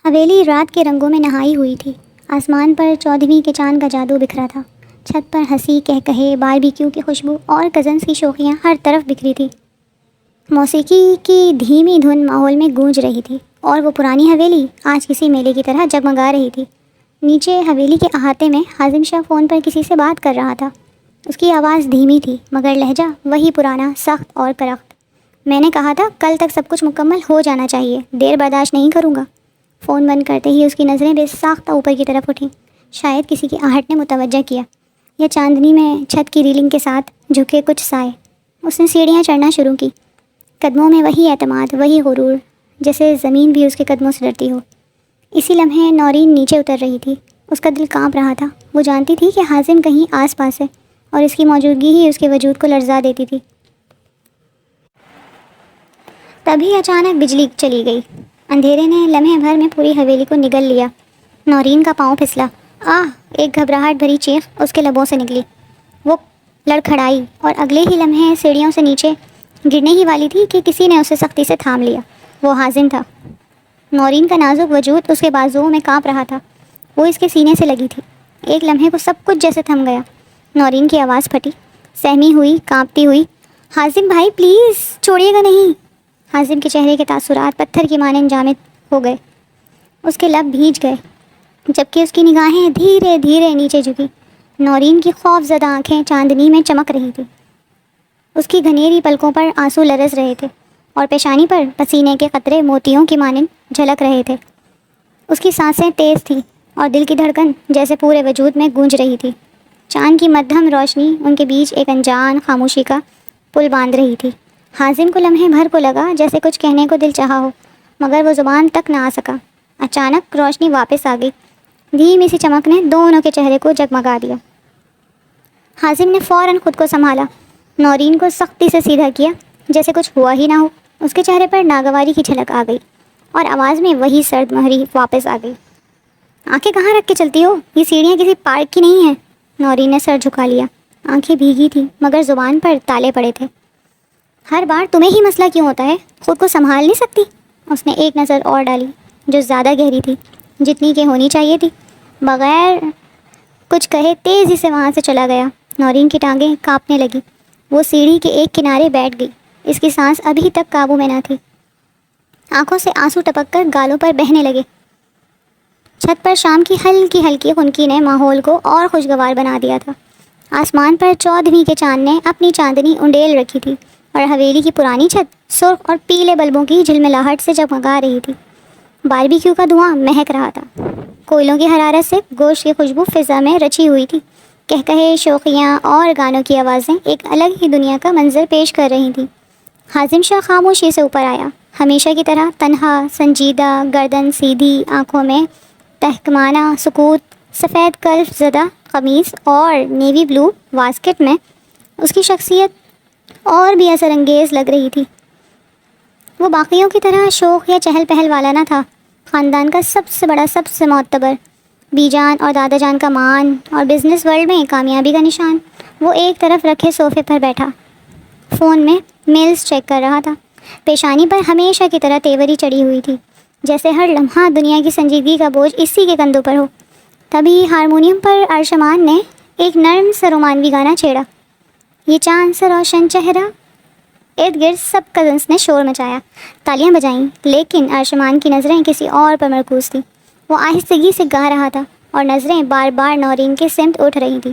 حویلی رات کے رنگوں میں نہائی ہوئی تھی۔ آسمان پر 14ویں کے چاند کا جادو بکھرا تھا۔ چھت پر ہنسی، کہکہے، باربیکیو کی خوشبو اور کزنس کی شوخیاں ہر طرف بکھری تھی۔ موسیقی کی دھیمی دھن ماحول میں گونج رہی تھی اور وہ پرانی حویلی آج کسی میلے کی طرح جگمگا رہی تھی۔ نیچے حویلی کے احاطے میں حازم شاہ فون پر کسی سے بات کر رہا تھا۔ اس کی آواز دھیمی تھی مگر لہجہ وہی پرانا، سخت اور کرخت۔ میں نے کہا تھا کل تک سب کچھ مکمل ہو جانا چاہیے، دیر برداشت نہیں کروں گا۔ فون بند کرتے ہی اس کی نظریں بے ساختہ اوپر کی طرف اٹھیں۔ شاید کسی کی آہٹ نے متوجہ کیا، یا چاندنی میں چھت کی ریلنگ کے ساتھ جھکے کچھ سائے۔ اس نے سیڑھیاں چڑھنا شروع کی، قدموں میں وہی اعتماد، وہی غرور، جیسے زمین بھی اس کے قدموں سے ڈرتی ہو۔ اسی لمحے نورین نیچے اتر رہی تھی۔ اس کا دل کانپ رہا تھا۔ وہ جانتی تھی کہ حازم کہیں آس پاس ہے اور اس کی موجودگی ہی اس کے وجود کو لرزا دیتی تھی۔ تبھی اچانک بجلی چلی گئی۔ اندھیرے نے لمحے بھر میں پوری حویلی کو نگل لیا۔ نورین کا پاؤں پھسلا۔ آہ! ایک گھبراہٹ بھری چیخ اس کے لبوں سے نکلی۔ وہ لڑکھڑائی اور اگلے ہی لمحے سیڑھیوں سے نیچے گرنے ہی والی تھی کہ کسی نے اسے سختی سے تھام لیا۔ وہ حازم تھا۔ نورین کا نازک وجود اس کے بازوؤں میں کانپ رہا تھا۔ وہ اس کے سینے سے لگی تھی۔ ایک لمحے کو سب کچھ جیسے تھم گیا۔ نورین کی آواز پھٹی، سہمی ہوئی، کانپتی ہوئی۔ حازم بھائی پلیز چھوڑیے گا نہیں۔ حازم کے چہرے کے تاثرات پتھر کی مانند جامد ہو گئے۔ اس کے لب بھیج گئے جبکہ اس کی نگاہیں دھیرے دھیرے نیچے جھکی۔ نورین کی خوف زدہ آنکھیں چاندنی میں چمک رہی تھیں۔ اس کی گھنیری پلکوں پر آنسو لرز رہے تھے اور پیشانی پر پسینے کے قطرے موتیوں کی مانند جھلک رہے تھے۔ اس کی سانسیں تیز تھیں اور دل کی دھڑکن جیسے پورے وجود میں گونج رہی تھی۔ چاند کی مدھم روشنی ان کے بیچ ایک انجان خاموشی کا پل باندھ رہی تھی۔ حازم کو لمحے بھر کو لگا جیسے کچھ کہنے کو دل چاہا ہو مگر وہ زبان تک نہ آ سکا۔ اچانک روشنی واپس آ گئی۔ دھیمی سی چمک نے دونوں کے چہرے کو جگمگا دیا۔ حازم نے فوراً خود کو سنبھالا، نورین کو سختی سے سیدھا کیا جیسے کچھ ہوا ہی نہ ہو۔ اس کے چہرے پر ناگواری کی جھلک آ گئی اور آواز میں وہی سرد مہری واپس آ گئی۔ آنکھیں کہاں رکھ کے چلتی ہو؟ یہ سیڑھیاں کسی پارک کی نہیں ہیں۔ نورین نے سر جھکا لیا۔ آنکھیں بھیگی تھیں مگر زبان پر تالے پڑے تھے۔ ہر بار تمہیں ہی مسئلہ کیوں ہوتا ہے؟ خود کو سنبھال نہیں سکتی؟ اس نے ایک نظر اور ڈالی جو زیادہ گہری تھی جتنی کہ ہونی چاہیے تھی۔ بغیر کچھ کہے تیزی سے وہاں سے چلا گیا۔ نورین کی ٹانگیں کانپنے لگی۔ وہ سیڑھی کے ایک کنارے بیٹھ گئی۔ اس کی سانس ابھی تک قابو میں نہ تھی۔ آنکھوں سے آنسو ٹپک کر گالوں پر بہنے لگے۔ چھت پر شام کی ہلکی ہلکی خنکی نے ماحول کو اور خوشگوار بنا دیا تھا۔ آسمان پر 14ویں کے چاند نے اپنی چاندنی انڈیل رکھی تھی اور حویلی کی پرانی چھت سرخ اور پیلے بلبوں کی جھلملاہٹ سے جگمگا رہی تھی۔ باربیکیو کا دھواں مہک رہا تھا۔ کوئلوں کی حرارت سے گوشت کی خوشبو فضا میں رچی ہوئی تھی۔ کہکہے، شوخیاں اور گانوں کی آوازیں ایک الگ ہی دنیا کا منظر پیش کر رہی تھیں۔ حازم شاہ خاموشی سے اوپر آیا، ہمیشہ کی طرح تنہا، سنجیدہ، گردن سیدھی، آنکھوں میں تحکمانہ سکوت۔ سفید کلف زدہ قمیص اور نیوی بلو واسکٹ میں اس کی شخصیت اور بھی اثر انگیز لگ رہی تھی۔ وہ باقیوں کی طرح شوق یا چہل پہل والا نہ تھا۔ خاندان کا سب سے بڑا، سب سے معتبر، بی جان اور دادا جان کا مان اور بزنس ورلڈ میں کامیابی کا نشان۔ وہ ایک طرف رکھے صوفے پر بیٹھا فون میں میلز چیک کر رہا تھا۔ پیشانی پر ہمیشہ کی طرح تیوری چڑھی ہوئی تھی، جیسے ہر لمحہ دنیا کی سنجیدگی کا بوجھ اسی کے کندھوں پر ہو۔ تبھی ہارمونیم پر ارشمان نے ایک نرم سا رومانوی گانا چھیڑا۔ یہ چاند سا روشن چہرہ۔ ارد گرد سب کزنس نے شور مچایا، تالیاں بجائیں، لیکن ارشمان کی نظریں کسی اور پر مرکوز تھیں۔ وہ آہستگی سے گا رہا تھا اور نظریں بار بار نورین کے سمت اٹھ رہی تھیں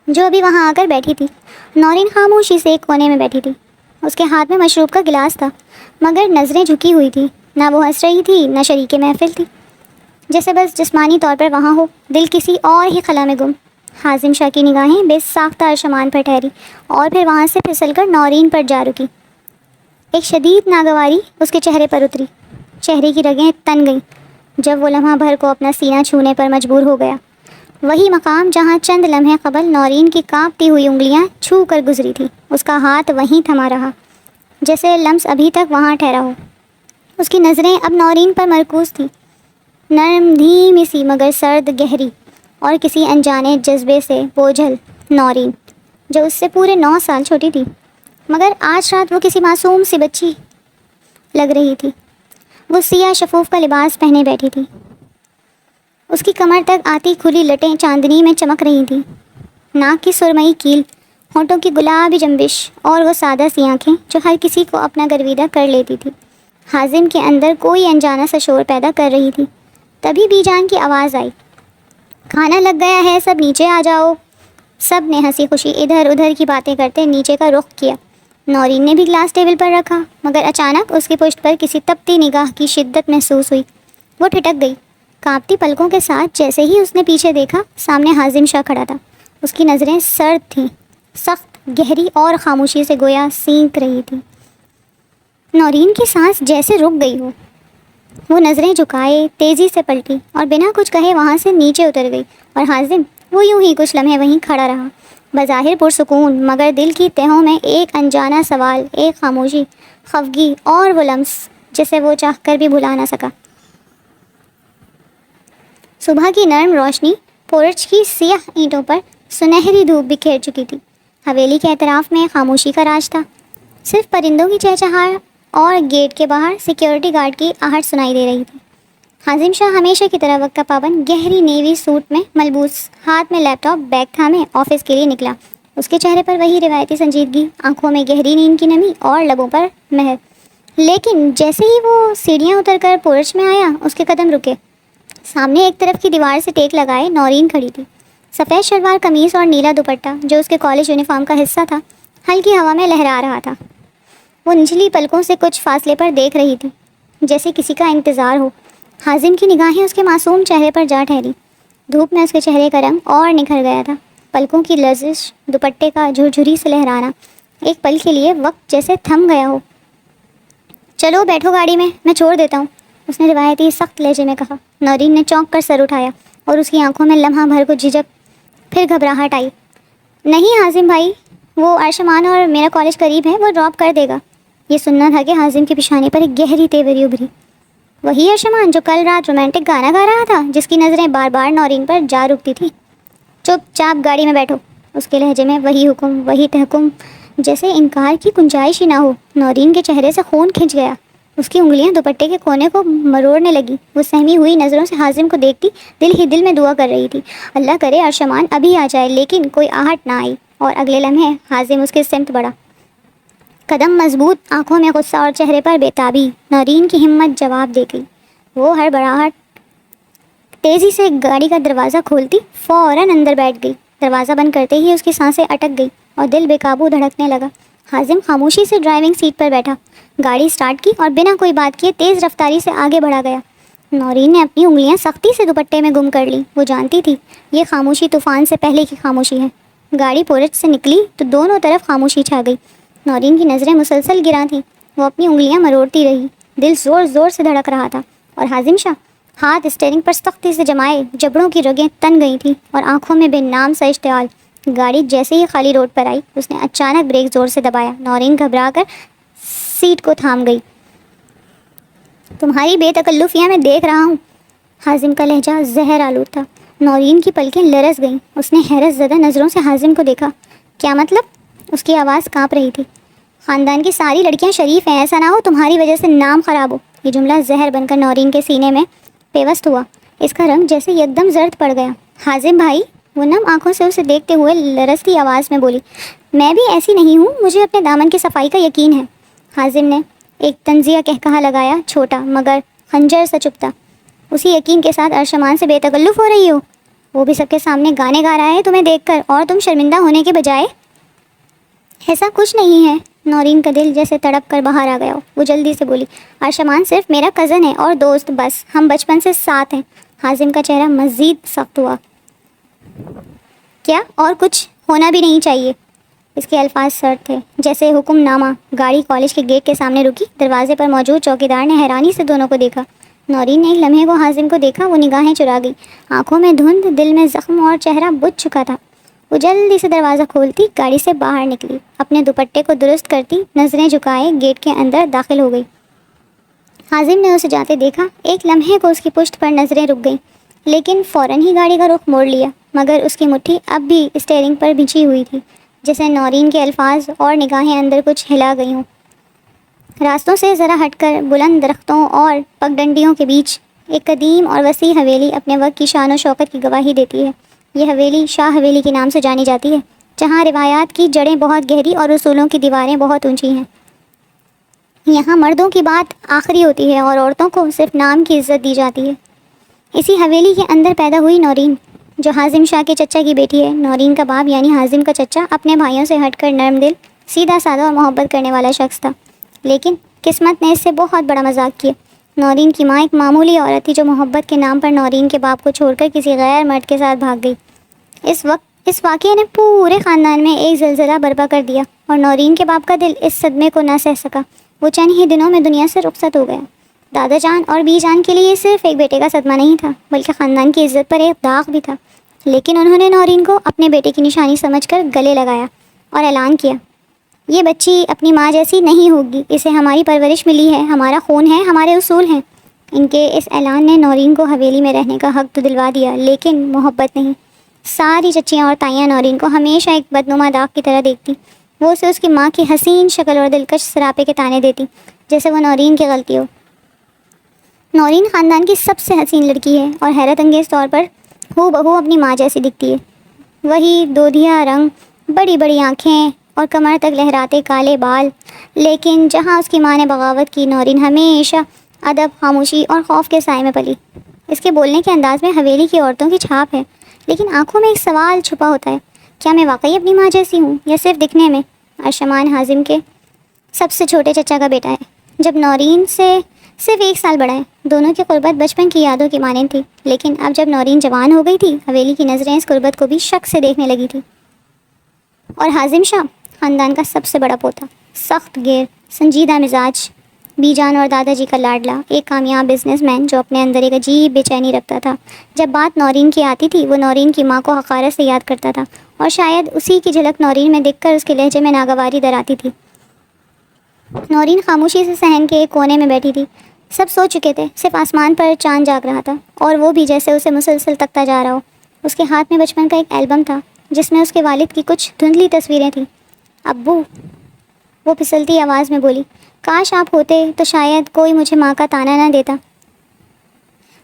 جو ابھی وہاں آ کر بیٹھی تھی۔ نورین خاموشی سے ایک کونے میں بیٹھی تھی۔ اس کے ہاتھ میں مشروب کا گلاس تھا مگر نظریں جھکی ہوئی تھیں۔ نہ وہ ہنس رہی تھی نہ شریک محفل تھی، جیسے بس جسمانی طور پر وہاں ہو، دل کسی اور ہی خلا میں گم۔ حازم شاہ کی نگاہیں بے ساختہ ارشمان پر ٹھہری اور پھر وہاں سے پھسل کر نورین پر جا رکی۔ ایک شدید ناگواری اس کے چہرے پر اتری۔ چہرے کی رگیں تن گئیں جب وہ لمحہ بھر کو اپنا سینہ چھونے پر مجبور ہو گیا۔ وہی مقام جہاں چند لمحے قبل نورین کی کانپتی ہوئی انگلیاں چھو کر گزری تھی۔ اس کا ہاتھ وہیں تھما رہا جیسے لمس ابھی تک وہاں ٹھہرا ہو۔ اس کی نظریں اب نورین پر مرکوز تھیں، نرم، دھیمی سی مگر سرد، گہری اور کسی انجانے جذبے سے بوجھل۔ نورین جو اس سے پورے 9 سال چھوٹی تھی مگر آج رات وہ کسی معصوم سی بچی لگ رہی تھی۔ وہ سیاہ شفوف کا لباس پہنے بیٹھی تھی. اس کی کمر تک آتی کھلی لٹیں چاندنی میں چمک رہی تھیں. ناک کی سرمئی کیل، ہونٹوں کی گلابی جنبش اور وہ سادہ سی آنکھیں جو ہر کسی کو اپنا گرویدہ کر لیتی تھی، حازم کے اندر کوئی انجانا سا شور پیدا کر رہی تھی. تبھی بی جان کی آواز آئی، کھانا لگ گیا ہے، سب نیچے آ جاؤ. سب نے ہنسی خوشی ادھر ادھر کی باتیں کرتے نیچے کا رخ کیا. نورین نے بھی گلاس ٹیبل پر رکھا، مگر اچانک اس کی پشت پر کسی تپتی نگاہ کی شدت محسوس ہوئی. وہ ٹھٹک گئی. کانپتی پلکوں کے ساتھ جیسے ہی اس نے پیچھے دیکھا، سامنے حازم شاہ کھڑا تھا. اس کی نظریں سرد تھیں، سخت، گہری اور خاموشی سے گویا سینک رہی تھی. نورین کی سانس جیسے رک گئی ہو. وہ نظریں جھکائے تیزی سے پلٹی اور بنا کچھ کہے وہاں سے نیچے اتر گئی. اور حازم وہ یوں ہی کچھ لمحے وہیں کھڑا رہا، بظاہر پرسکون، مگر دل کی تہوں میں ایک انجانا سوال، ایک خاموشی، خفگی اور وہ لمس جسے وہ چاہ کر بھی بھلا نہ سکا. صبح کی نرم روشنی پورچ کی سیاہ اینٹوں پر سنہری دھوپ بکھیر چکی تھی. حویلی کے اطراف میں خاموشی کا راج تھا. صرف پرندوں کی چہچہاہٹ اور گیٹ کے باہر سیکیورٹی گارڈ کی آہٹ سنائی دے رہی تھی. حازم شاہ ہمیشہ کی طرح وقت کا پابند گہری نیوی سوٹ میں ملبوس، ہاتھ میں لیپ ٹاپ بیگ تھامے آفس کے لیے نکلا. اس کے چہرے پر وہی روایتی سنجیدگی، آنکھوں میں گہری نیند کی نمی اور لبوں پر مہر. لیکن جیسے ہی وہ سیڑھیاں اتر کر پورچ میں آیا، اس کے قدم رکے. سامنے ایک طرف کی دیوار سے ٹیک لگائے نورین کھڑی تھی. سفید شلوار قمیص اور نیلا دوپٹہ جو اس کے کالج یونیفارم کا حصہ تھا، ہلکی ہوا میں لہرا رہا تھا. وہ نچلی پلکوں سے کچھ فاصلے پر دیکھ رہی تھی، جیسے کسی کا انتظار ہو. حازم کی نگاہیں اس کے معصوم چہرے پر جا ٹھہری. دھوپ میں اس کے چہرے کا رنگ اور نکھر گیا تھا. پلکوں کی لرزش، دوپٹے کا جھرجھری سے لہرانا، ایک پل کے لیے وقت جیسے تھم گیا ہو. چلو بیٹھو گاڑی میں چھوڑ دیتا ہوں، اس نے روایتی سخت لہجے میں کہا. نورین نے چونک کر سر اٹھایا اور اس کی آنکھوں میں لمحہ بھر کو جھجک، پھر گھبراہٹ آئی. نہیں حازم بھائی، وہ ارشمان اور میرا کالج قریب ہے، وہ ڈراپ کر دے گا. یہ سننا تھا کہ حازم کی پیشانی پر ایک گہری تیوری ابھری. وہی ارشمان جو کل رات رومانٹک گانا گا رہا تھا، جس کی نظریں بار بار نورین پر جا رکتی تھی. چپ چاپ گاڑی میں بیٹھو. اس کے لہجے میں وہی حکم، وہی تحکم، جیسے انکار کی گنجائش ہی نہ ہو. نورین کے چہرے سے خون کھنچ گیا. اس کی انگلیاں دوپٹے کے کونے کو مروڑنے لگی. وہ سہمی ہوئی نظروں سے حازم کو دیکھتی دل ہی دل میں دعا کر رہی تھی، اللہ کرے ارشمان ابھی آ جائے. لیکن کوئی آہٹ نہ آئی اور اگلے لمحے حازم اس کے سمت بڑھا. قدم مضبوط، آنکھوں میں غصہ اور چہرے پر بےتابی. نورین کی ہمت جواب دے گئی. وہ ہڑبڑاہٹ تیزی سے گاڑی کا دروازہ کھولتی فوراً اندر بیٹھ گئی. دروازہ بند کرتے ہی اس کی سانسیں اٹک گئی اور دل بے قابو دھڑکنے لگا. حازم خاموشی سے ڈرائیونگ سیٹ پر بیٹھا، گاڑی سٹارٹ کی اور بنا کوئی بات کیے تیز رفتاری سے آگے بڑھا گیا. نورین نے اپنی انگلیاں سختی سے دوپٹے میں گم کر لی. وہ جانتی تھی یہ خاموشی طوفان سے پہلے کی خاموشی ہے. گاڑی پورچ سے نکلی تو دونوں طرف خاموشی چھا گئی. نورین کی نظریں مسلسل گراں تھیں. وہ اپنی انگلیاں مروڑتی رہی. دل زور زور سے دھڑک رہا تھا. اور حازم شاہ ہاتھ اسٹیئرنگ پر سختی سے جمائے، جبڑوں کی رگیں تن گئی تھیں اور آنکھوں میں بے نام سا اشتعال. گاڑی جیسے ہی خالی روڈ پر آئی، اس نے اچانک بریک زور سے دبایا. نورین گھبرا کر سیٹ کو تھام گئی. تمہاری بے تکلفیاں میں دیکھ رہا ہوں. حازم کا لہجہ زہر آلود تھا. نورین کی پلکیں لرز گئیں. اس نے حیرت زدہ نظروں سے حازم کو دیکھا. کیا مطلب؟ اس کی آواز کانپ رہی تھی. خاندان کی ساری لڑکیاں شریف ہیں، ایسا نہ ہو تمہاری وجہ سے نام خراب ہو. یہ جملہ زہر بن کر نورین کے سینے میں پیوست ہوا. اس کا رنگ جیسے یکدم زرد پڑ گیا. حازم بھائی، وہ نم آنکھوں سے اسے دیکھتے ہوئے لرزتی آواز میں بولی. میں بھی ایسی نہیں ہوں، مجھے اپنے دامن کی صفائی کا یقین ہے. حازم نے ایک طنزیہ کہکہا لگایا، چھوٹا مگر خنجر سا چپتا. اسی یقین کے ساتھ ارشمان سے بے تکلف ہو رہی ہو؟ وہ بھی سب کے سامنے گانے گا رہا ہے تمہیں دیکھ کر، اور تم شرمندہ ہونے کے بجائے. ایسا کچھ نہیں ہے. نورین کا دل جیسے تڑپ کر باہر آ گیا ہو. وہ جلدی سے بولی، ارشمان صرف میرا کزن ہے اور دوست، بس ہم بچپن سے ساتھ ہیں. حازم کا چہرہ مزید سخت ہوا. کیا اور کچھ ہونا بھی نہیں چاہیے؟ اس کے الفاظ سرد تھے جیسے حکم نامہ. گاڑی کالج کے گیٹ کے سامنے رکی. دروازے پر موجود چوکیدار نے حیرانی سے دونوں کو دیکھا. نورین نے ایک لمحے کو حازم کو دیکھا. وہ نگاہیں چرا گئی. آنکھوں میں دھند، دل میں زخم اور چہرہ بجھ چکا تھا. وہ جلدی سے دروازہ کھولتی گاڑی سے باہر نکلی. اپنے دوپٹے کو درست کرتی نظریں جھکائے گیٹ کے اندر داخل ہو گئی. حازم نے اسے جاتے دیکھا. ایک لمحے کو اس کی پشت پر نظریں رک گئیں، لیکن فوراً ہی گاڑی کا رخ موڑ لیا. مگر اس کی مٹھی اب بھی اسٹیئرنگ پر بچھی ہوئی تھی، جیسے نورین کے الفاظ اور نگاہیں اندر کچھ ہلا گئی ہوں. راستوں سے ذرا ہٹ کر بلند درختوں اور پگڈنڈیوں کے بیچ ایک قدیم اور وسیع حویلی اپنے وقت کی شان و شوکت کی گواہی دیتی ہے۔ یہ حویلی شاہ حویلی کے نام سے جانی جاتی ہے، جہاں روایات کی جڑیں بہت گہری اور اصولوں کی دیواریں بہت اونچی ہیں۔ یہاں مردوں کی بات آخری ہوتی ہے اور عورتوں کو صرف نام کی عزت دی جاتی ہے۔ اسی حویلی کے اندر پیدا ہوئی نورین، جو حازم شاہ کے چچا کی بیٹی ہے۔ نورین کا باپ یعنی حازم کا چچا اپنے بھائیوں سے ہٹ کر نرم دل، سیدھا سادہ اور محبت کرنے والا شخص تھا، لیکن قسمت نے اس سے بہت بڑا مذاق کیا۔ نورین کی ماں ایک معمولی عورت تھی جو محبت کے نام پر نورین کے باپ کو چھوڑ کر کسی غیر مرد کے ساتھ بھاگ گئی۔ اس واقعے نے پورے خاندان میں ایک زلزلہ برپا کر دیا اور نورین کے باپ کا دل اس صدمے کو نہ سہ سکا۔ وہ چند ہی دنوں میں دنیا سے رخصت ہو گیا۔ دادا جان اور بی جان کے لیے یہ صرف ایک بیٹے کا صدمہ نہیں تھا، بلکہ خاندان کی عزت پر ایک داغ بھی تھا، لیکن انہوں نے نورین کو اپنے بیٹے کی نشانی سمجھ کر گلے لگایا اور اعلان کیا، یہ بچی اپنی ماں جیسی نہیں ہوگی، اسے ہماری پرورش ملی ہے، ہمارا خون ہے، ہمارے اصول ہیں۔ ان کے اس اعلان نے نورین کو حویلی میں رہنے کا حق تو دلوا دیا، لیکن محبت نہیں۔ ساری چچیاں اور تائیاں نورین کو ہمیشہ ایک بدنما داغ کی طرح دیکھتی۔ وہ اسے اس کی ماں کی حسین شکل اور دلکش سراپے کے تانے دیتی، جیسے وہ نورین کی غلطی ہو۔ نورین خاندان کی سب سے حسین لڑکی ہے اور حیرت انگیز طور پر ہو بہو اپنی ماں جیسی دکھتی ہے۔ وہی دودھیا رنگ، بڑی بڑی آنکھیں اور کمر تک لہراتے کالے بال، لیکن جہاں اس کی ماں نے بغاوت کی، نورین ہمیشہ ادب، خاموشی اور خوف کے سائے میں پلی۔ اس کے بولنے کے انداز میں حویلی کی عورتوں کی چھاپ ہے، لیکن آنکھوں میں ایک سوال چھپا ہوتا ہے، کیا میں واقعی اپنی ماں جیسی ہوں یا صرف دکھنے میں؟ ارشمان حازم کے سب سے چھوٹے چچا کا بیٹا ہے، جب نورین سے صرف 1 سال بڑا ہے۔ دونوں کی قربت بچپن کی یادوں کی مانند تھی، لیکن اب جب نورین جوان ہو گئی تھی، حویلی کی نظریں اس قربت کو بھی شک سے دیکھنے لگی تھی۔ اور حازم شاہ خاندان کا سب سے بڑا پوتا، سخت گیر، سنجیدہ مزاج، بی جان اور دادا جی کا لاڈلا، ایک کامیاب بزنس مین جو اپنے اندر ایک عجیب بے چینی رکھتا تھا۔ جب بات نورین کی آتی تھی، وہ نورین کی ماں کو حقارت سے یاد کرتا تھا، اور شاید اسی کی جھلک نورین میں دیکھ کر اس کے لہجے میں ناگواری در آتی تھی۔ نورین خاموشی سے صحن کے ایک کونے میں بیٹھی تھی۔ سب سو چکے تھے، صرف آسمان پر چاند جاگ رہا تھا، اور وہ بھی جیسے اسے مسلسل تکتا جا رہا ہو۔ اس کے ہاتھ میں بچپن کا ایک البم تھا، جس میں اس کے والد کی کچھ دھندلی تصویریں تھیں۔ ابو، وہ پھسلتی آواز میں بولی، کاش آپ ہوتے تو شاید کوئی مجھے ماں کا تانا نہ دیتا۔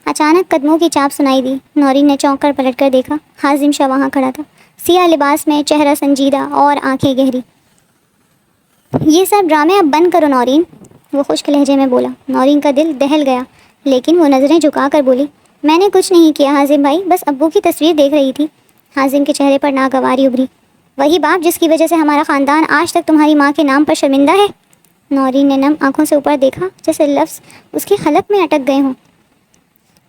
اچانک قدموں کی چاپ سنائی دی۔ نورین نے چونک کر پلٹ کر دیکھا، حازم شاہ وہاں کھڑا تھا، سیاہ لباس میں، چہرہ سنجیدہ اور آنکھیں گہری۔ یہ سب ڈرامے اب بند کرو نورین، وہ خشک لہجے میں بولا۔ نورین کا دل دہل گیا، لیکن وہ نظریں جھکا کر بولی، میں نے کچھ نہیں کیا حازم بھائی، بس ابو کی تصویر دیکھ رہی تھی۔ حازم کے چہرے پر ناگواری ابھری۔ وہی باپ جس کی وجہ سے ہمارا خاندان آج تک تمہاری ماں کے نام پر شرمندہ ہے؟ نورین نے نم آنکھوں سے اوپر دیکھا، جیسے لفظ اس کے حلق میں اٹک گئے ہوں۔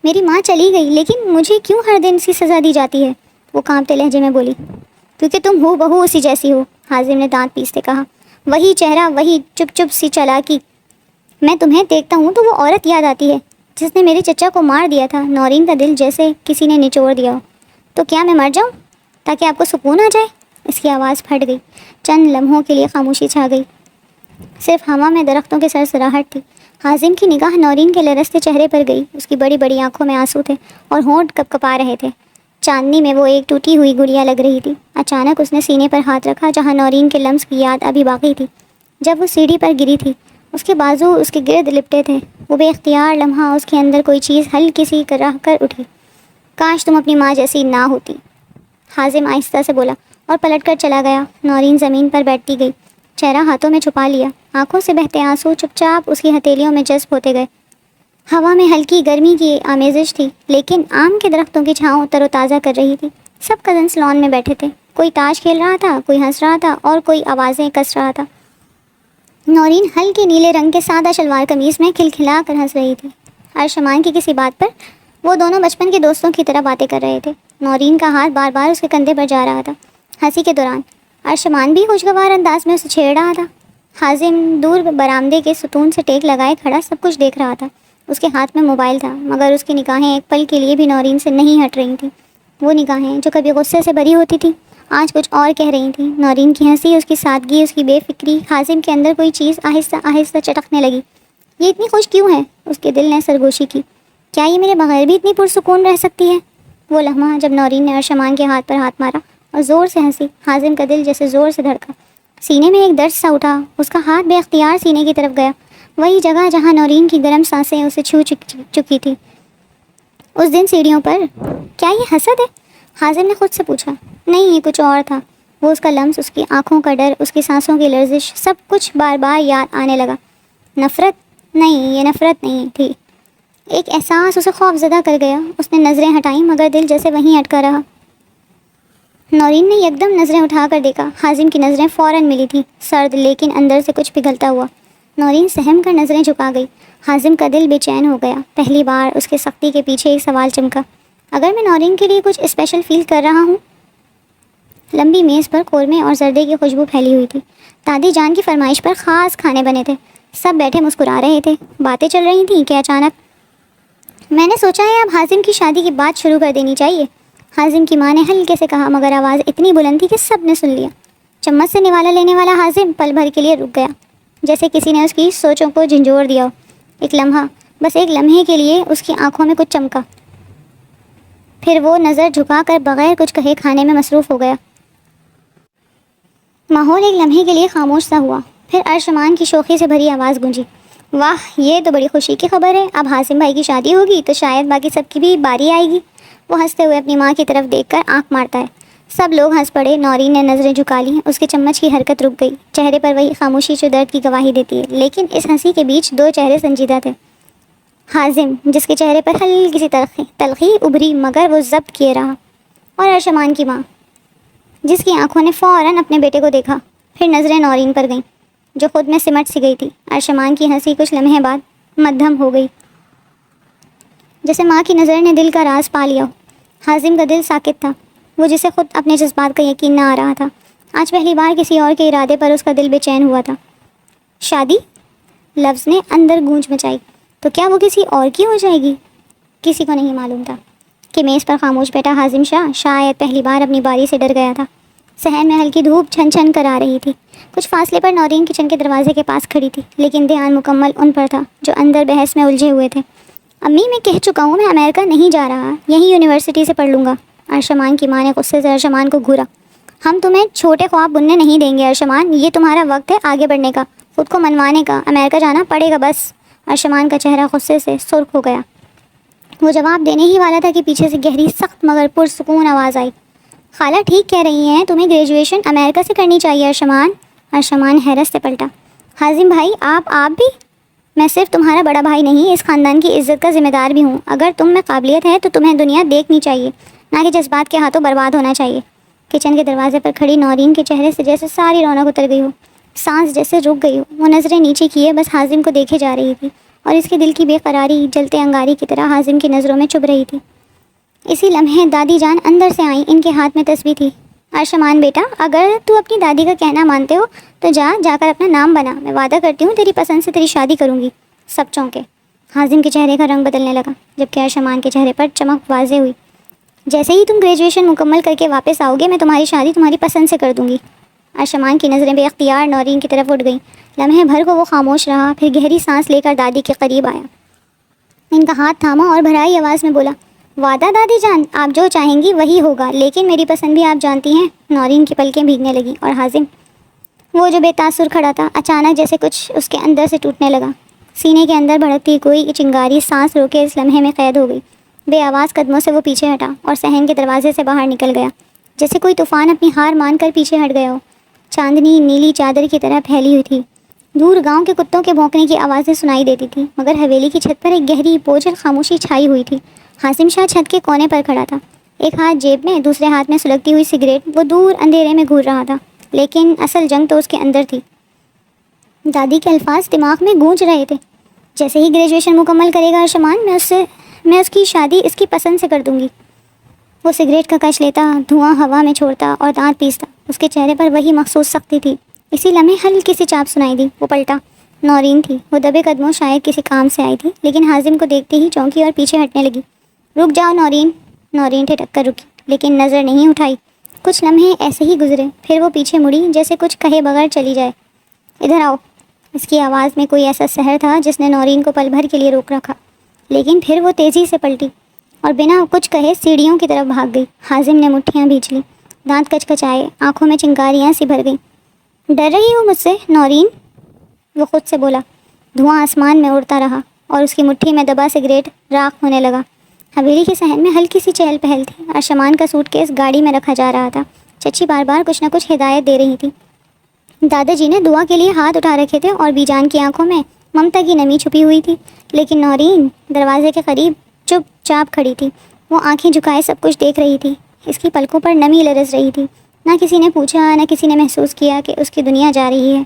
میری ماں چلی گئی، لیکن مجھے کیوں ہر دن اس کی سزا دی جاتی ہے؟ وہ کانپتے لہجے میں بولی۔ کیونکہ تم ہو بہو اسی جیسی ہو، حازم نے دانت پیستے کہا۔ وہی چہرہ، وہی چپ چپ سی چالاکی۔ میں تمہیں دیکھتا ہوں تو وہ عورت یاد آتی ہے جس نے میرے چچا کو مار دیا تھا۔ نورین کا دل جیسے کسی نے نچوڑ دیا ہو۔ تو کیا میں مر جاؤں تاکہ آپ کو سکون آ جائے؟ اس کی آواز پھٹ گئی۔ چند لمحوں کے لیے خاموشی چھا گئی، صرف ہوا میں درختوں کے سرسراہٹ تھی۔ حازم کی نگاہ نورین کے لرزتے چہرے پر گئی۔ اس کی بڑی بڑی آنکھوں میں آنسو تھے اور ہونٹ کپ کپا رہے تھے۔ چاندنی میں وہ ایک ٹوٹی ہوئی گڑیا لگ رہی تھی۔ اچانک اس نے سینے پر ہاتھ رکھا جہاں نورین کے لمس کی یاد ابھی باقی تھی۔ جب وہ سیڑھی پر گری تھی، اس کے بازو اس کے گرد لپٹے تھے۔ وہ بے اختیار لمحہ اس کے اندر کوئی چیز ہلکی سی رہ کر اٹھی۔ کاش تم اپنی ماں جیسی نہ ہوتی، حازم آہستہ سے بولا اور پلٹ کر چلا گیا۔ نورین زمین پر بیٹھتی گئی، چہرہ ہاتھوں میں چھپا لیا۔ آنکھوں سے بہتے آنسو چپ چاپ اس کی ہتھیلیوں میں جذب ہوتے گئے۔ ہوا میں ہلکی گرمی کی آمیزش تھی، لیکن آم کے درختوں کی چھاؤں تر و تازہ کر رہی تھی۔ سب کزنس لان میں بیٹھے تھے، کوئی تاش کھیل رہا تھا، کوئی ہنس رہا تھا اور کوئی آوازیں کس رہا تھا۔ نورین ہلکے نیلے رنگ کے سادہ شلوار قمیض میں کھلکھلا کر ہنس رہی تھی۔ ارشمان کی کسی بات پر وہ دونوں بچپن کے دوستوں کی طرح باتیں کر رہے تھے۔ نورین کا ہاتھ بار بار اس کے کندھے پر جا رہا تھا۔ ہنسی کے دوران ارشمان بھی خوشگوار انداز میں اسے چھیڑ رہا تھا۔ حازم دور برآمدے کے ستون سے ٹیک لگائے کھڑا سب کچھ دیکھ رہا تھا۔ اس کے ہاتھ میں موبائل تھا، مگر اس کی نگاہیں ایک پل کے لیے بھی نورین سے نہیں ہٹ رہی تھیں۔ وہ نگاہیں جو کبھی غصے سے بھری ہوتی تھیں، آج کچھ اور کہہ رہی تھیں۔ نورین کی ہنسی، اس کی سادگی، اس کی بے فکری، حازم کے اندر کوئی چیز آہستہ آہستہ چٹکنے لگی۔ یہ اتنی خوش کیوں ہے؟ اس کے دل نے سرگوشی کی۔ کیا یہ میرے بغیر بھی اتنی پرسکون رہ سکتی ہے؟ وہ لمحہ جب نورین نے ارشمان کے ہاتھ پر ہاتھ مارا اور زور سے ہنسی، حازم کا دل جیسے زور سے دھڑکا۔ سینے میں ایک درد سا اٹھا، اس کا ہاتھ بے اختیار سینے کی طرف گیا۔ وہی جگہ جہاں نورین کی گرم سانسیں اسے چھو چکی تھی اس دن سیڑھیوں پر۔ کیا یہ حسد ہے؟ حازم نے خود سے پوچھا۔ نہیں، یہ کچھ اور تھا۔ وہ اس کا لمس، اس کی آنکھوں کا ڈر، اس کی سانسوں کی لرزش، سب کچھ بار بار یاد آنے لگا۔ نفرت؟ نہیں، یہ نفرت نہیں تھی۔ ایک احساس اسے خوف زدہ کر گیا۔ اس نے نظریں ہٹائیں مگر دل جیسے وہیں اٹکا رہا۔ نورین نے یکدم نظریں اٹھا کر دیکھا۔ حازم کی نظریں فوراً ملی تھیں، سرد لیکن اندر سے کچھ پگھلتا ہوا۔ نورین سہم کر نظریں جھکا گئی۔ حازم کا دل بے چین ہو گیا۔ پہلی بار اس کے سختی کے پیچھے ایک سوال چمکا۔ اگر میں نورین کے لیے کچھ اسپیشل فیل کر رہا ہوں؟ لمبی میز پر قورمے اور زردے کی خوشبو پھیلی ہوئی تھی۔ دادی جان کی فرمائش پر خاص کھانے بنے تھے۔ سب بیٹھے مسکرا رہے تھے۔ باتیں چل رہی تھیں کہ اچانک میں نے سوچا ہے اب حازم کی شادی کی بات شروع کر دینی چاہیے، حازم کی ماں نے ہلکے سے کہا مگر آواز اتنی بلند تھی کہ سب نے سن لیا۔ چمچ سے نوالا لینے والا حازم پل بھر کے لیے رک گیا، جیسے کسی نے اس کی سوچوں کو جھنجھوڑ دیا ہو۔ ایک لمحہ، بس ایک لمحے کے لیے اس کی آنکھوں میں کچھ چمکا، پھر وہ نظر جھکا کر بغیر کچھ کہے کھانے میں مصروف ہو گیا۔ ماحول ایک لمحے کے لیے خاموش سا ہوا، پھر ارشمان کی شوخی سے بھری آواز گونجی۔ واہ، یہ تو بڑی خوشی کی خبر ہے، اب حازم بھائی کی شادی ہوگی تو شاید باقی سب کی بھی باری آئے گی۔ وہ ہنستے ہوئے اپنی ماں کی طرف دیکھ کر آنکھ مارتا ہے۔ سب لوگ ہنس پڑے۔ نورین نے نظریں جھکا لی، اس کے چمچ کی حرکت رک گئی، چہرے پر وہی خاموشی جو درد کی گواہی دیتی ہے، لیکن اس ہنسی کے بیچ دو چہرے سنجیدہ تھے۔ حازم، جس کے چہرے پر ہلکی سی تلخی ابھری مگر وہ ضبط کیے رہا، اور ارشمان کی ماں، جس کی آنکھوں نے فوراً اپنے بیٹے کو دیکھا، پھر نظریں نورین پر گئیں جو خود میں سمٹ سی گئی تھی۔ ارشمان کی ہنسی کچھ لمحے بعد مدھم ہو گئی، جیسے ماں کی نظر نے دل کا راز پا لیا ہو۔ حازم کا دل ساکت تھا، وہ جسے خود اپنے جذبات کا یقین نہ آ رہا تھا۔ آج پہلی بار کسی اور کے ارادے پر اس کا دل بے چین ہوا تھا۔ شادی؟ لفظ نے اندر گونج مچائی۔ تو کیا وہ کسی اور کی ہو جائے گی؟ کسی کو نہیں معلوم تھا کہ میز پر خاموش بیٹا حازم شاہ شاید پہلی بار اپنی باری سے ڈر گیا تھا۔ صحن میں ہلکی دھوپ چھن چھن کر آ رہی تھی۔ کچھ فاصلے پر نورین کچن کے دروازے کے پاس کھڑی تھی، لیکن دھیان مکمل ان پر تھا جو اندر بحث میں الجھے ہوئے تھے۔ امی، میں کہہ چکا ہوں میں امریکہ نہیں جا رہا، یہیں یونیورسٹی سے پڑھ لوں گا۔ ارشمان کی ماں نے غصے سے ارشمان کو گھورا۔ ہم تمہیں چھوٹے خواب بننے نہیں دیں گے ارشمان، یہ تمہارا وقت ہے آگے بڑھنے کا، خود کو منوانے کا، امریکہ جانا پڑے گا بس۔ ارشمان کا چہرہ غصے سے سرخ ہو گیا۔ وہ جواب دینے ہی والا تھا کہ پیچھے سے گہری سخت مگر پرسکون آواز آئی۔ خالہ ٹھیک کہہ رہی ہیں، تمہیں گریجویشن امریکہ سے کرنی چاہیے ارشمان۔ ارشمان حیرت سے پلٹا۔ حازم بھائی، آپ بھی؟ میں صرف تمہارا بڑا بھائی نہیں، اس خاندان کی عزت کا ذمہ دار بھی ہوں۔ اگر تم میں قابلیت ہے تو تمہیں دنیا دیکھنی چاہیے، نہ کہ جذبات کے ہاتھوں برباد ہونا چاہیے۔ کچن کے دروازے پر کھڑی نورین کے چہرے سے جیسے ساری رونق اتر گئی ہو، سانس جیسے رک گئی ہو۔ وہ نظریں نیچے کیے بس حازم کو دیکھے جا رہی تھی، اور اس کے دل کی بے قراری جلتے انگاری کی طرح حازم کی نظروں میں چبھ رہی تھی۔ اسی لمحے دادی جان اندر سے آئیں، ان کے ہاتھ میں تسبیح تھی۔ ارشمان بیٹا، اگر تو اپنی دادی کا کہنا مانتے ہو تو جا کر اپنا نام بنا، میں وعدہ کرتی ہوں تیری پسند سے تیری شادی کروں گی۔ سب چونکے۔ حازم کے چہرے کا رنگ بدلنے لگا، جبکہ ارشمان کے چہرے پر چمک واضح ہوئی۔ جیسے ہی تم گریجویشن مکمل کر کے واپس آؤ گے، میں تمہاری شادی تمہاری پسند سے کر دوں گی۔ ارشمان کی نظریں بے اختیار نورین کی طرف اٹھ گئیں۔ لمحے بھر کو وہ خاموش رہا، پھر گہری سانس لے کر دادی کے قریب آیا، ان کا ہاتھ تھاما اور بھرائی آواز میں بولا، وعدہ دادی جان، آپ جو چاہیں گی وہی ہوگا، لیکن میری پسند بھی آپ جانتی ہیں۔ نورین کی پلکیں بھیگنے لگیں، اور حازم، وہ جو بے تاثر کھڑا تھا، اچانک جیسے کچھ اس کے اندر سے ٹوٹنے لگا۔ سینے کے اندر بھڑکتی کوئی چنگاری سانس روکے اس لمحے میں قید ہو گئی۔ بے آواز قدموں سے وہ پیچھے ہٹا اور صحن کے دروازے سے باہر نکل گیا، جیسے کوئی طوفان اپنی ہار مان کر پیچھے ہٹ گیا ہو۔ چاندنی نیلی چادر کی طرح پھیلی ہوئی تھی، دور گاؤں کے کتوں کے بھونکنے کی آوازیں سنائی دیتی تھیں، مگر حویلی کی چھت پر ایک گہری بوجھل خاموشی چھائی ہوئی تھی۔ حازم شاہ چھت کے کونے پر کھڑا تھا، ایک ہاتھ جیب میں، دوسرے ہاتھ میں سلگتی ہوئی سگریٹ۔ وہ دور اندھیرے میں گھور رہا تھا، لیکن اصل جنگ تو اس کے اندر تھی۔ دادی کے الفاظ دماغ میں گونج رہے تھے، جیسے ہی گریجویشن مکمل کرے گا ارشمان، میں اس کی شادی اس کی پسند سے کر دوں گی۔ وہ سگریٹ کا کش لیتا، دھواں ہوا میں چھوڑتا اور دانت پیستا۔ اس کے چہرے پر وہی مخصوص سختی تھی۔ اسی لمحے ہلکی سی چاپ سنائی دی۔ وہ پلٹا، نورین تھی۔ وہ دبے قدموں شاید کسی کام سے آئی تھی، لیکن حازم کو دیکھتے ہی چونکی اور پیچھے ہٹنے لگی۔ رک جاؤ نورین۔ نورین ٹھٹک کر رکی، لیکن نظر نہیں اٹھائی۔ کچھ لمحے ایسے ہی گزرے، پھر وہ پیچھے مڑی جیسے کچھ کہے بغیر چلی جائے۔ ادھر آؤ۔ اس کی آواز میں کوئی ایسا سحر تھا جس نے نورین کو پل بھر کے لیے روک رکھا، لیکن پھر وہ تیزی سے پلٹی اور بنا کچھ کہے سیڑھیوں کی طرف بھاگ گئی۔ حازم نے مٹھیاں بھینچ لیں، دانت کچکچائے، آنکھوں میں چنگاریاں سی بھر گئیں۔ ڈر رہی ہو مجھ سے نورین؟ وہ خود سے بولا۔ دھواں آسمان میں اڑتا رہا اور اس کی مٹھی میں دبا سگریٹ راکھ ہونے لگا۔ حویلی کے صحن میں ہلکی سی چہل پہل تھی۔ ارشمان کا سوٹ کیس گاڑی میں رکھا جا رہا تھا۔ چچی بار بار کچھ نہ کچھ ہدایت دے رہی تھی۔ دادا جی نے دعا کے لیے ہاتھ اٹھا رکھے تھے اور بی جان کی آنکھوں میں ممتا کی نمی چھپی ہوئی تھی، لیکن نورین دروازے کے قریب چپ چاپ کھڑی تھی۔ وہ آنکھیں جھکائے سب کچھ دیکھ رہی تھی۔ اس کی پلکوں پر نمی لرز رہی تھی۔ نہ کسی نے پوچھا، نہ کسی نے محسوس کیا کہ اس کی دنیا جا رہی ہے۔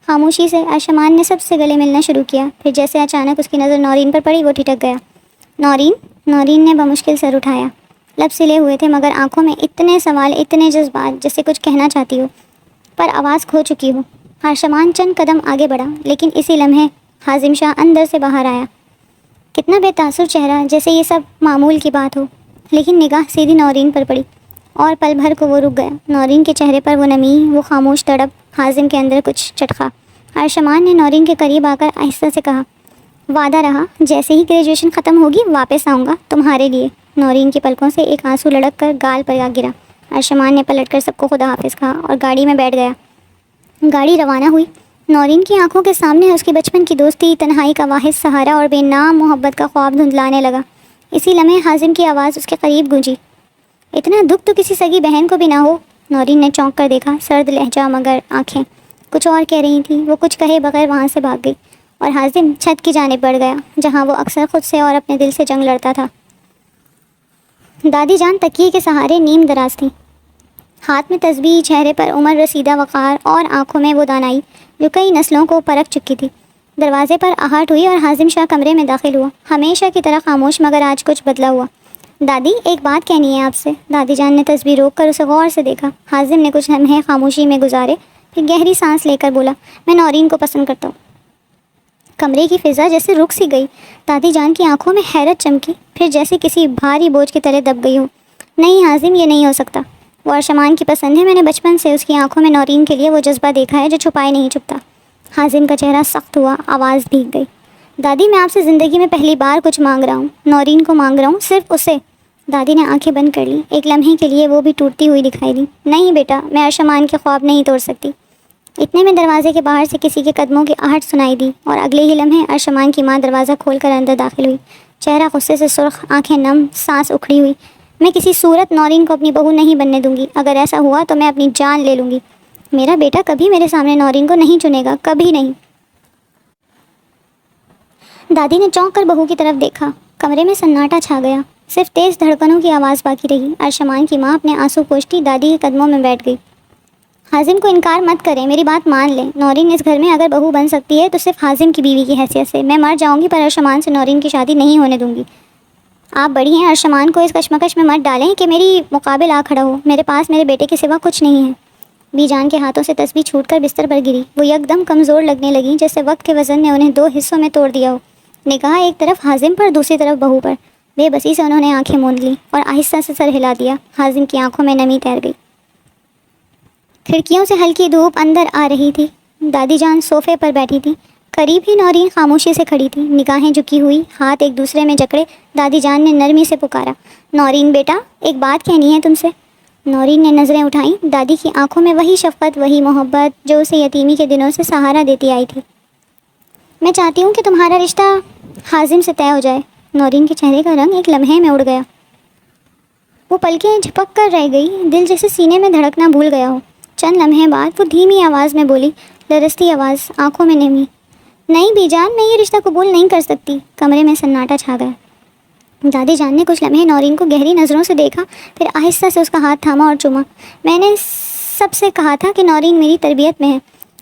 خاموشی سے ارشمان نے سب سے گلے ملنا شروع کیا، پھر جیسے اچانک اس کی نظر نورین پر پڑی وہ ٹھٹک گیا۔ نورین؟ نورین نے بمشکل سر اٹھایا۔ لب سلے ہوئے تھے مگر آنکھوں میں اتنے سوال، اتنے جذبات، جیسے کچھ کہنا چاہتی ہو پر آواز کھو چکی ہو۔ ارشمان چند قدم آگے بڑھا، لیکن اسی لمحے حازم شاہ اندر سے باہر آیا۔ کتنا بے تاثر چہرہ، جیسے یہ سب معمول کی بات ہو، لیکن نگاہ سیدھی نورین پر پڑی اور پل بھر کو وہ رک گیا۔ نورین کے چہرے پر وہ نمی، وہ خاموش تڑپ، حازم کے اندر کچھ چٹخا۔ ارشمان نے نورین کے قریب آ کر آہستہ سے کہا، وعدہ رہا جیسے ہی گریجویشن ختم ہوگی واپس آؤں گا تمہارے لیے۔ نورین کی پلکوں سے ایک آنسو لڑک کر گال پر آ گرا۔ ارشمان نے پلٹ کر سب کو خدا حافظ کہا اور گاڑی میں بیٹھ گیا۔ گاڑی روانہ ہوئی۔ نورین کی آنکھوں کے سامنے اس کی بچپن کی دوستی، تنہائی کا واحد سہارا اور بے نام محبت کا خواب دھندلانے لگا۔ اسی لمحے حازم کی آواز اس کے قریب گونجی، اتنا دکھ تو کسی سگی بہن کو بھی نہ ہو۔ نورین نے چونک کر دیکھا، سرد لہجہ مگر آنکھیں کچھ اور کہہ رہی تھیں۔ وہ کچھ کہے بغیر وہاں سے بھاگ گئی اور حازم چھت کی جانب بڑھ گیا، جہاں وہ اکثر خود سے اور اپنے دل سے جنگ لڑتا تھا۔ دادی جان تکیے کے سہارے نیم دراز تھیں، ہاتھ میں تسبیح، چہرے پر عمر رسیدہ وقار اور آنکھوں میں وہ دانائی جو کئی نسلوں کو پرکھ چکی تھی۔ دروازے پر آہٹ ہوئی اور حازم شاہ کمرے میں داخل ہوا، ہمیشہ کی طرح خاموش مگر آج کچھ بدلا ہوا۔ دادی ایک بات کہنی ہے آپ سے۔ دادی جان نے تسبیح روک کر اسے غور سے دیکھا۔ حازم نے کچھ لمحے خاموشی میں گزارے، پھر گہری سانس لے کر بولا، میں نورین کو پسند کرتا ہوں۔ کمرے کی فضا جیسے رک سی گئی۔ دادی جان کی آنکھوں میں حیرت چمکی، پھر جیسے کسی بھاری بوجھ کے تلے دب گئی ہو۔ نہیں حازم، یہ نہیں ہو سکتا۔ وہ ارشمان کی پسند ہے، میں نے بچپن سے اس کی آنکھوں میں نورین کے لیے وہ جذبہ دیکھا ہے جو چھپائے نہیں چھپتا۔ حازم کا چہرہ سخت ہوا، آواز بھیگ گئی۔ دادی میں آپ سے زندگی میں پہلی بار کچھ مانگ رہا ہوں، نورین کو مانگ رہا ہوں، صرف اسے۔ دادی نے آنکھیں بند کر لی، ایک لمحے کے لیے وہ بھی ٹوٹتی ہوئی دکھائی دی۔ نہیں بیٹا، میں ارشمان کے خواب نہیں توڑ سکتی۔ اتنے میں دروازے کے باہر سے کسی کے قدموں کی آہٹ سنائی دی اور اگلے ہی لمحے ارشمان کی ماں دروازہ کھول کر اندر داخل ہوئی، چہرہ غصے سے سرخ، آنکھیں نم، سانس اکھڑی ہوئی۔ میں کسی صورت نورین کو اپنی بہو نہیں بننے دوں گی، اگر ایسا ہوا تو میں اپنی جان لے لوں گی۔ میرا بیٹا کبھی میرے سامنے نورین کو نہیں چنے گا، کبھی نہیں۔ دادی نے چونک کر بہو کی طرف دیکھا۔ کمرے میں سناٹا چھا گیا، صرف تیز دھڑکنوں کی آواز باقی رہی۔ ارشمان کی ماں اپنے آنسو پوچھتی دادی کے قدموں میں بیٹھ گئی۔ حازم کو انکار مت کریں، میری بات مان لیں۔ نورین اس گھر میں اگر بہو بن سکتی ہے تو صرف حازم کی بیوی کی حیثیت سے۔ میں مر جاؤں گی پر ارشمان سے نورین کی شادی نہیں ہونے دوں گی۔ آپ بڑی ہیں، ارشمان کو اس کشمکش میں مت ڈالیں کہ میری مقابل آ کھڑا ہو۔ میرے پاس میرے بیٹے کے سوا کچھ نہیں ہے۔ بی جان کے ہاتھوں سے تسبیح چھوٹ کر بستر پر گری۔ وہ یکدم کمزور لگنے لگیں، جیسے وقت کے وزن نے انہیں دو حصوں میں توڑ دیا ہو۔ نگاہ ایک طرف حازم پر، دوسری طرف بہو پر۔ بے بسی سے انہوں نے آنکھیں موند لیں اور آہستہ سے سر ہلا دیا۔ حازم کی آنکھوں میں نمی تیر گئی۔ کھڑکیوں سے ہلکی دھوپ اندر آ رہی تھی۔ دادی جان صوفے پر بیٹھی تھی، قریب ہی نورین خاموشی سے کھڑی تھی، نگاہیں جھکی ہوئی، ہاتھ ایک دوسرے میں جکڑے۔ دادی جان نے نرمی سے پکارا، نورین بیٹا ایک بات کہنی ہے تم سے۔ نورین نے نظریں اٹھائیں، دادی کی آنکھوں میں وہی شفقت، وہی محبت جو اسے یتیمی کے دنوں سے سہارا دیتی آئی تھی۔ میں چاہتی ہوں کہ تمہارا رشتہ حازم سے طے ہو جائے۔ نورین کے چہرے کا رنگ ایک لمحے میں اڑ گیا، وہ پلکیں جھپک کر رہ گئی، دل جیسے سینے میں دھڑکنا بھول گیا ہو۔ چند لمحے بعد وہ دھیمی آواز میں بولی، لرزتی آواز، آنکھوں میں نمی، نہیں بی جان، میں یہ رشتہ قبول نہیں کر سکتی۔ کمرے میں سناٹا چھا گیا۔ دادی جان نے کچھ لمحے نورین کو گہری نظروں سے دیکھا، پھر آہستہ سے اس کا ہاتھ تھاما اور چوما۔ میں نے سب سے کہا تھا کہ نورین میری تربیت میں ہے،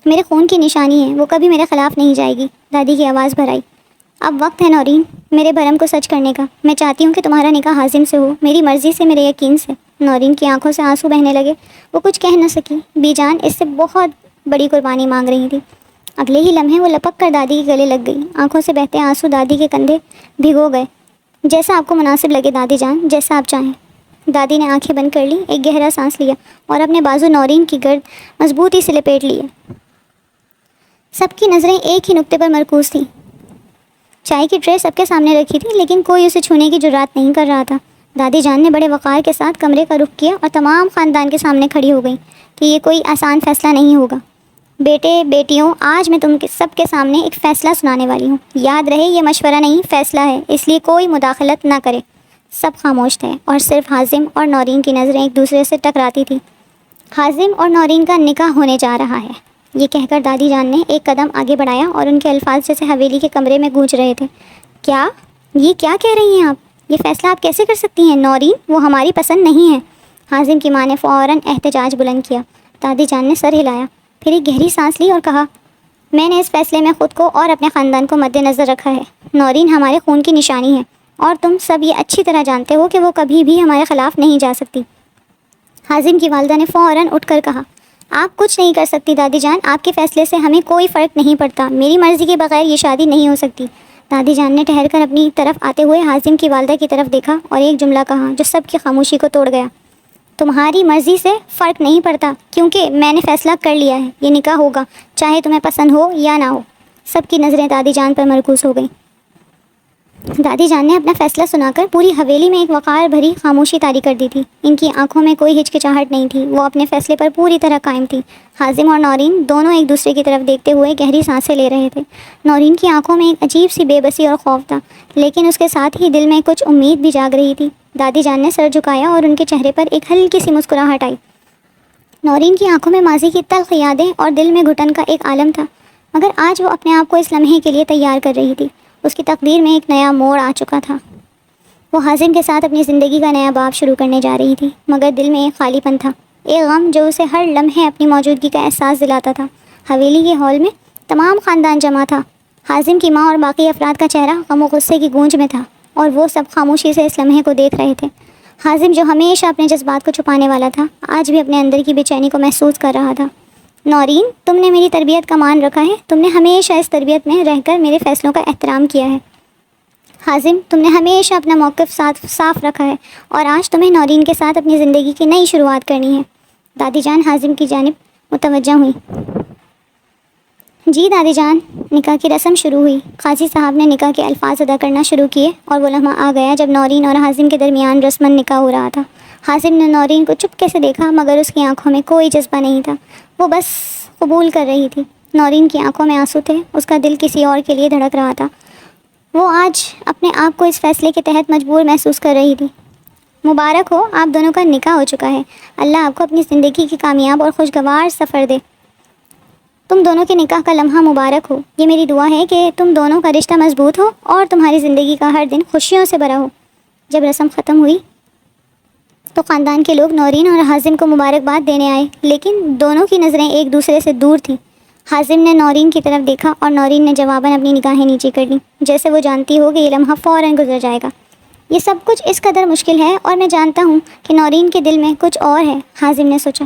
میرے خون کی نشانی ہے، وہ کبھی میرے خلاف نہیں جائے گی۔ دادی کی آواز بھر آئی، اب وقت ہے نورین میرے بھرم کو سچ کرنے کا۔ میں چاہتی ہوں کہ تمہارا نکاح حازم سے ہو، میری مرضی سے، میرے یقین سے۔ نورین کی آنکھوں سے آنسو بہنے لگے، وہ کچھ کہہ نہ سکی۔ بی جان اس سے بہت بڑی قربانی مانگ رہی تھی۔ اگلے ہی لمحے وہ لپک کر دادی کے گلے لگ گئی، آنکھوں سے بہتے آنسو دادی کے کندھے بھگو گئے۔ جیسا آپ کو مناسب لگے دادی جان، جیسا آپ چاہیں۔ دادی نے آنکھیں بند کر لی، ایک گہرا سانس لیا اور اپنے بازو نورین کی گرد مضبوطی سے لپیٹ لیے۔ سب کی نظریں ایک ہی نقطے پر مرکوز تھیں۔ چائے کی ٹرے سب کے سامنے رکھی تھی، لیکن کوئی اسے چھونے کی جرات نہیں کر رہا تھا۔ دادی جان نے بڑے وقار کے ساتھ کمرے کا رخ کیا اور تمام خاندان کے سامنے کھڑی ہو گئی کہ یہ کوئی آسان فیصلہ نہیں ہوگا۔ بیٹے بیٹیوں، آج میں تم سب کے سامنے ایک فیصلہ سنانے والی ہوں۔ یاد رہے یہ مشورہ نہیں، فیصلہ ہے، اس لیے کوئی مداخلت نہ کرے۔ سب خاموش تھے اور صرف حازم اور نورین کی نظریں ایک دوسرے سے ٹکراتی تھیں۔ حازم اور نورین کا نکاح ہونے جا رہا ہے، یہ کہہ کر دادی جان نے ایک قدم آگے بڑھایا اور ان کے الفاظ جیسے حویلی کے کمرے میں گونج رہے تھے۔ یہ کیا کہہ رہی ہیں آپ؟ یہ فیصلہ آپ کیسے کر سکتی ہیں نورین؟ وہ ہماری پسند نہیں ہے۔ حازم کی ماں نے فوراً احتجاج بلند کیا۔ دادی جان نے سر ہلایا، پھر ایک گہری سانس لی اور کہا، میں نے اس فیصلے میں خود کو اور اپنے خاندان کو مد نظر رکھا ہے۔ نورین ہمارے خون کی نشانی ہے اور تم سب یہ اچھی طرح جانتے ہو کہ وہ کبھی بھی ہمارے خلاف نہیں جا سکتی۔ حازم کی والدہ نے فوراً اٹھ کر کہا، آپ کچھ نہیں کر سکتی دادی جان، آپ کے فیصلے سے ہمیں کوئی فرق نہیں پڑتا، میری مرضی کے بغیر یہ شادی نہیں ہو سکتی۔ دادی جان نے ٹھہر کر اپنی طرف آتے ہوئے حازم کی والدہ کی طرف دیکھا اور ایک جملہ کہا جو سب کی خاموشی کو توڑ گیا، تمہاری مرضی سے فرق نہیں پڑتا، کیونکہ میں نے فیصلہ کر لیا ہے، یہ نکاح ہوگا، چاہے تمہیں پسند ہو یا نہ ہو۔ سب کی نظریں دادی جان پر مرکوز ہو گئیں۔ دادی جان نے اپنا فیصلہ سنا کر پوری حویلی میں ایک وقار بھری خاموشی طاری کر دی تھی۔ ان کی آنکھوں میں کوئی ہچکچاہٹ نہیں تھی، وہ اپنے فیصلے پر پوری طرح قائم تھی۔ حازم اور نورین دونوں ایک دوسرے کی طرف دیکھتے ہوئے گہری سانسیں لے رہے تھے۔ نورین کی آنکھوں میں ایک عجیب سی بے بسی اور خوف تھا، لیکن اس کے ساتھ ہی دل میں کچھ امید بھی جاگ رہی تھی۔ دادی جان نے سر جھکایا اور ان کے چہرے پر ایک ہلکی سی مسکراہٹ آئی۔ نورین کی آنکھوں میں ماضی کی تلخ یادیں اور دل میں گھٹن کا ایک عالم تھا، مگر آج وہ اپنے آپ کو اس لمحے کے لیے تیار کر رہی تھی۔ اس کی تقدیر میں ایک نیا موڑ آ چکا تھا۔ وہ حازم کے ساتھ اپنی زندگی کا نیا باب شروع کرنے جا رہی تھی، مگر دل میں ایک خالی پن تھا، ایک غم جو اسے ہر لمحے اپنی موجودگی کا احساس دلاتا تھا۔ حویلی کے ہال میں تمام خاندان جمع تھا۔ حازم کی ماں اور باقی افراد کا چہرہ غم و غصے کی گونج میں تھا، اور وہ سب خاموشی سے اس لمحے کو دیکھ رہے تھے۔ حازم جو ہمیشہ اپنے جذبات کو چھپانے والا تھا، آج بھی اپنے اندر کی بے چینی کو محسوس کر رہا تھا۔ نورین، تم نے میری تربیت کا مان رکھا ہے، تم نے ہمیشہ اس تربیت میں رہ کر میرے فیصلوں کا احترام کیا ہے۔ حازم، تم نے ہمیشہ اپنا موقف صاف رکھا ہے، اور آج تمہیں نورین کے ساتھ اپنی زندگی کی نئی شروعات کرنی ہے۔ دادی جان حازم کی جانب متوجہ ہوئی۔ جی دادی جان۔ نکاح کی رسم شروع ہوئی۔ قاضی صاحب نے نکاح کے الفاظ ادا کرنا شروع کیے، اور وہ لمحہ آ گیا جب نورین اور حازم کے درمیان رسماً نکاح ہو رہا تھا۔ حازم نے نورین کو چپکے سے دیکھا، مگر اس کی آنکھوں میں کوئی جذبہ نہیں تھا، وہ بس قبول کر رہی تھی۔ نورین کی آنکھوں میں آنسو تھے، اس کا دل کسی اور کے لیے دھڑک رہا تھا۔ وہ آج اپنے آپ کو اس فیصلے کے تحت مجبور محسوس کر رہی تھی۔ مبارک ہو، آپ دونوں کا نکاح ہو چکا ہے۔ اللہ آپ کو اپنی زندگی کی کامیاب اور خوشگوار سفر دے۔ تم دونوں کے نکاح کا لمحہ مبارک ہو۔ یہ میری دعا ہے کہ تم دونوں کا رشتہ مضبوط ہو اور تمہاری زندگی کا ہر دن خوشیوں سے بھرا ہو۔ جب رسم ختم ہوئی تو خاندان کے لوگ نورین اور حازم کو مبارکباد دینے آئے، لیکن دونوں کی نظریں ایک دوسرے سے دور تھیں۔ حازم نے نورین کی طرف دیکھا اور نورین نے جواباً اپنی نگاہیں نیچے کر لیں، جیسے وہ جانتی ہو کہ یہ لمحہ فوراً گزر جائے گا۔ یہ سب کچھ اس قدر مشکل ہے، اور میں جانتا ہوں کہ نورین کے دل میں کچھ اور ہے، حازم نے سوچا۔